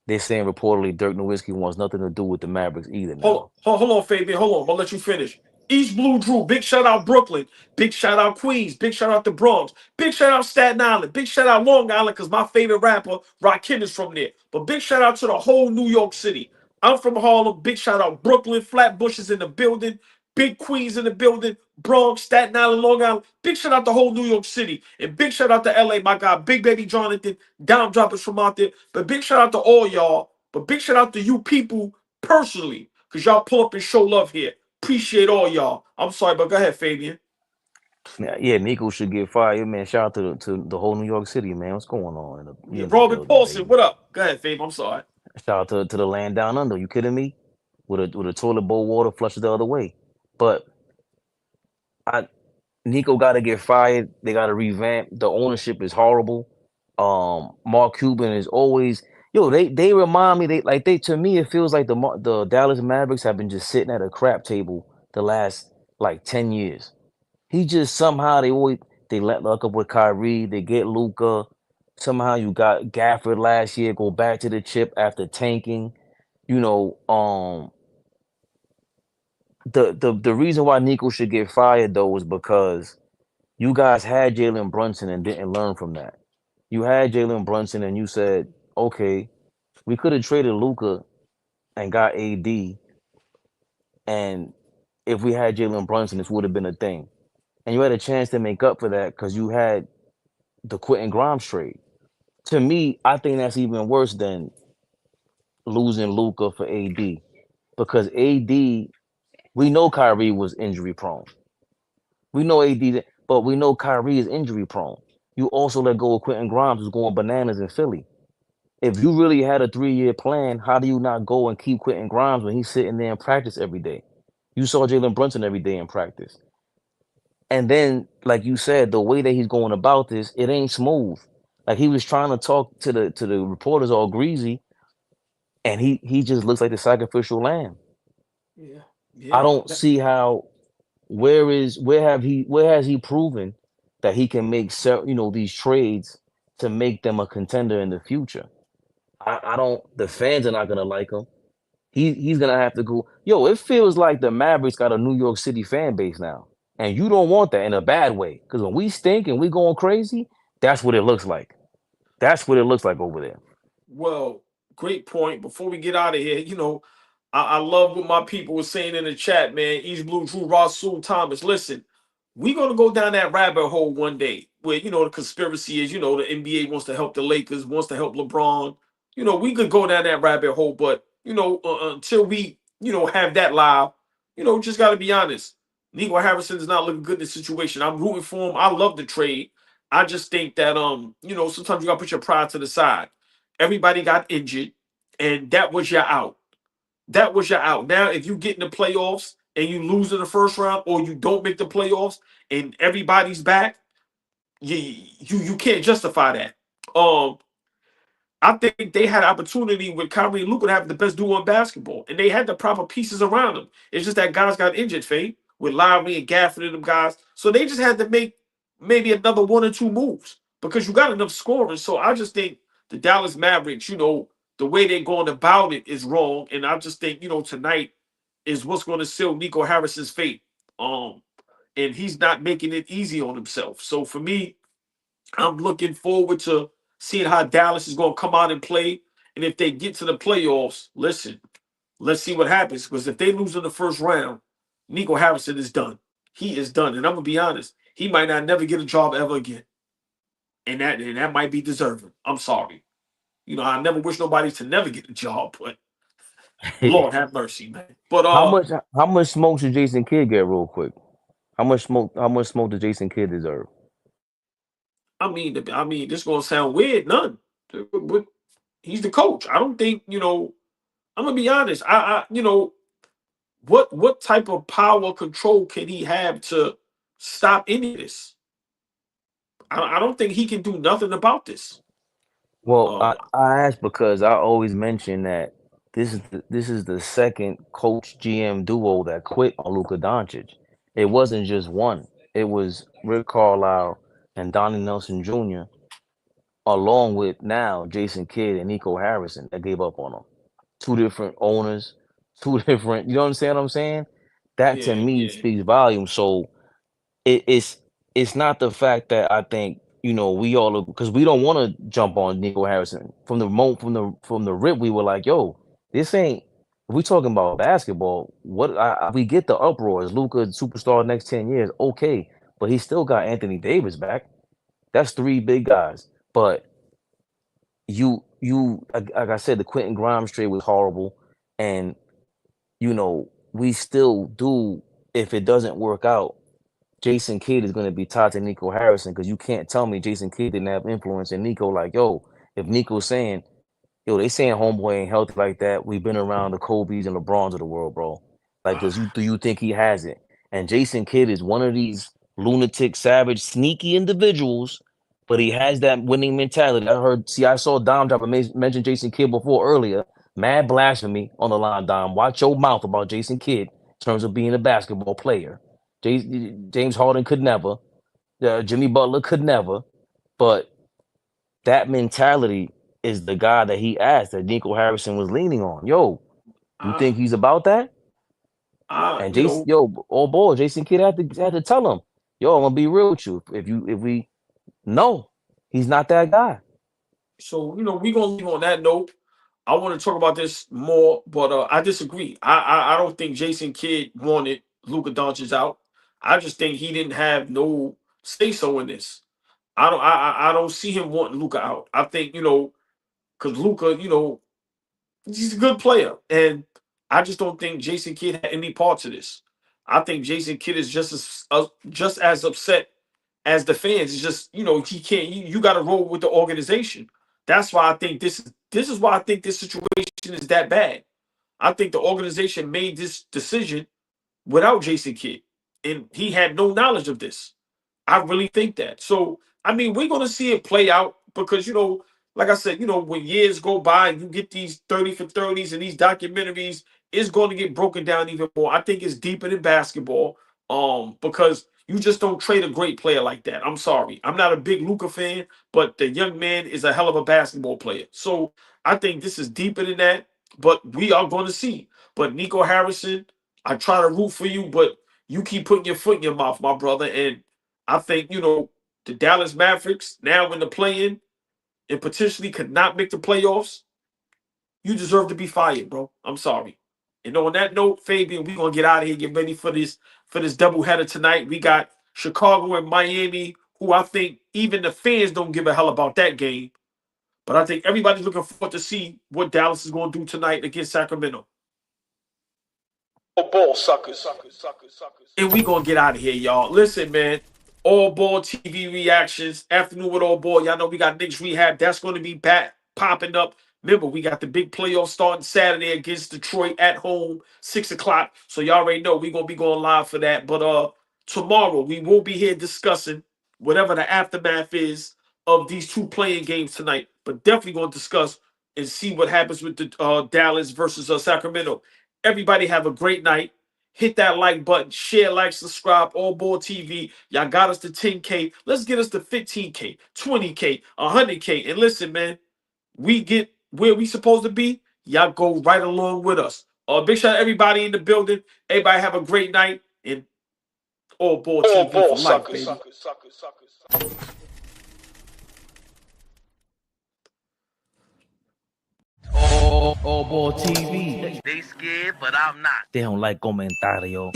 they're saying reportedly Dirk Nowitzki wants nothing to do with the Mavericks either now. Hold on, Fabian. Hold on. I'll let you finish. East Blue Drew. Big shout out Brooklyn. Big shout out Queens. Big shout out the Bronx. Big shout out Staten Island. Big shout out Long Island because my favorite rapper, Rakim, is from there. But big shout out to the whole New York City. I'm from Harlem. Big shout out Brooklyn. Flatbush is in the building. Big Queens in the building. Bronx, Staten Island, Long Island. Big shout out to whole New York City. And big shout out to LA, my guy, Big Baby Jonathan. Dime droppers from out there. But big shout out to all y'all. But big shout out to you people personally, because y'all pull up and show love here. Appreciate all y'all. I'm sorry, but go ahead, Fabian. Yeah, Nico should get fired, man. Shout out to the whole New York City, man. What's going on? We Yeah, in the Robin building, Paulson, baby. what up? Go ahead, Fabian. I'm sorry. Shout out to the land down under. You kidding me? With a toilet bowl water flushes the other way. But I Nico got to get fired. They got to revamp. The ownership is horrible. Mark Cuban is always They remind me they to me it feels like the Dallas Mavericks have been just sitting at a crap table the last like 10 years. He just somehow they let luck up with Kyrie. They get Luca. Somehow you got Gafford last year. Go back to the chip after tanking. You know, the reason why Nico should get fired though is because you guys had Jalen Brunson and didn't learn from that. You had Jalen Brunson and you said, okay, we could have traded Luca and got AD. And if we had Jalen Brunson, this would have been a thing. And you had a chance to make up for that because you had the Quentin Grimes trade. To me, I think that's even worse than losing Luca for AD because AD, we know Kyrie was injury prone. We know AD, but we know Kyrie is injury prone. You also let go of Quentin Grimes, who's going bananas in Philly. If you really had a 3-year plan, how do you not go and keep Quentin Grimes when he's sitting there in practice every day? You saw Jalen Brunson every day in practice. And then, like you said, the way that he's going about this, it ain't smooth. Like he was trying to talk to the reporters all greasy, and he just looks like the sacrificial lamb. Yeah, I yeah. don't see how where has he proven that he can make these trades to make them a contender in the future? I don't. The fans are not gonna like him. He's gonna have to go. Yo, it feels like the Mavericks got a New York City fan base now, and you don't want that in a bad way. Because when we stink and we going crazy, that's what it looks like. That's what it looks like over there. Well, great point. Before we get out of here, I love what my people were saying in the chat, man. East Blue Drew Rasul Thomas. Listen, we're gonna go down that rabbit hole one day where the conspiracy is, the NBA wants to help the Lakers, wants to help LeBron. We could go down that rabbit hole, but until we, have that live, just gotta be honest. Nico Harrison is not looking good in this situation. I'm rooting for him. I love the trade. I just think that sometimes you gotta put your pride to the side. Everybody got injured, and that was your out. That was your out. Now, if you get in the playoffs and you lose in the first round, or you don't make the playoffs, and everybody's back, you can't justify that. Um, I think they had an opportunity with Kyrie and Luka to have the best duo in basketball, and they had the proper pieces around them. It's just that guys got injured, Faye, with Lowry and Gafford and them guys. So they just had to make maybe another one or two moves because you got enough scoring. So I just think the Dallas Mavericks, the way they're going about it is wrong. And I just think, tonight is what's going to seal Nico Harris's fate. Um, and he's not making it easy on himself. So for me, I'm looking forward to seeing how Dallas is going to come out and play. And if they get to the playoffs, listen, let's see what happens. Because if they lose in the first round, Nico Harrison is done. He is done. And I'm gonna be honest, he might not never get a job ever again. And that might be deserving. I'm sorry. I never wish nobody to never get a job, but Lord have mercy, man. But how much how much smoke should Jason Kidd get real quick? How much smoke does Jason Kidd deserve? I mean, this gonna sound weird. None. But he's the coach. I don't think, I'm gonna be honest. What type of power control can he have to stop any of this? I don't think he can do nothing about this. Well, Uh, I asked because I always mention that this is the second coach GM duo that quit on Luka Doncic. It wasn't just one. It was Rick Carlisle and Donnie Nelson Jr. along with now Jason Kidd and Nico Harrison that gave up on him. Two different owners, two different. You know what I'm saying? That to yeah, me yeah. speaks volumes. So it's not the fact that I think we all because we don't want to jump on Nico Harrison from the moment from the rip. We were like, yo, this ain't. If we talking about basketball, we get the uproar. Is Luca superstar next 10 years? Okay, but he still got Anthony Davis back. That's three big guys. But you like I said, the Quentin Grimes trade was horrible, and we still do if it doesn't work out. Jason Kidd is going to be tied to Nico Harrison because you can't tell me Jason Kidd didn't have influence in Nico. Like, yo, if Nico's saying, yo, they saying homeboy ain't healthy like that. We've been around the Kobe's and LeBrons of the world, bro. Like, Uh, do you think he has it? And Jason Kidd is one of these lunatic, savage, sneaky individuals, but he has that winning mentality. I saw Dom drop a mention Jason Kidd before earlier. Mad blasphemy on the line, Dom. Watch your mouth about Jason Kidd in terms of being a basketball player. James Harden could never. Jimmy Butler could never. But that mentality is the guy that he asked that Nico Harrison was leaning on. Yo, you I, think he's about that? I, And Jason, yo, oh boy, Jason Kidd had to tell him, yo, I'm gonna be real with you. If we no, he's not that guy. so we gonna leave on that note. I want to talk about this more, but I disagree. I don't think Jason Kidd wanted Luka Doncic out. I just think he didn't have no say so in this. I don't see him wanting Luka out. I think because Luka, he's a good player, and I just don't think Jason Kidd had any parts of this. I think Jason Kidd is just as upset as the fans. It's just he can't. You got to roll with the organization. That's why I think this is why I think this situation is that bad. I think the organization made this decision without Jason Kidd, and he had no knowledge of this. I really think that. So, I mean, we're going to see it play out because, like I said, when years go by and you get these 30 for 30s and these documentaries, it's going to get broken down even more. I think it's deeper than basketball because you just don't trade a great player like that. I'm sorry. I'm not a big Luka fan, but the young man is a hell of a basketball player. So I think this is deeper than that, but we are going to see. But Nico Harrison, I try to root for you, but you keep putting your foot in your mouth, my brother, and I think, the Dallas Mavericks now in the play-in and potentially could not make the playoffs. You deserve to be fired, bro. I'm sorry. And on that note, Fabian, we're gonna get out of here, get ready for this doubleheader tonight. We got Chicago and Miami, who I think even the fans don't give a hell about that game. But I think everybody's looking forward to see what Dallas is gonna do tonight against Sacramento. Ball suckers. And we gonna get out of here, y'all. Listen, man. AllBall TV reactions. Afternoon with AllBall. Y'all know we got Knicks Rehab. That's gonna be back popping up. Remember, we got the big playoff starting Saturday against Detroit at home, 6 o'clock. So y'all already know we're gonna be going live for that. But tomorrow we will be here discussing whatever the aftermath is of these two playing games tonight. But definitely gonna discuss and see what happens with the Dallas versus Sacramento. Everybody have a great night. Hit that like button, share, like, subscribe, AllBall TV. Y'all got us to 10K. Let's get us to 15K, 20K, 100K. And listen, man, we get where we supposed to be. Y'all go right along with us. Big shout out to everybody in the building. Everybody have a great night. And AllBall TV for life, baby. AllBall TV. They scared, but I'm not. They don't like comentario.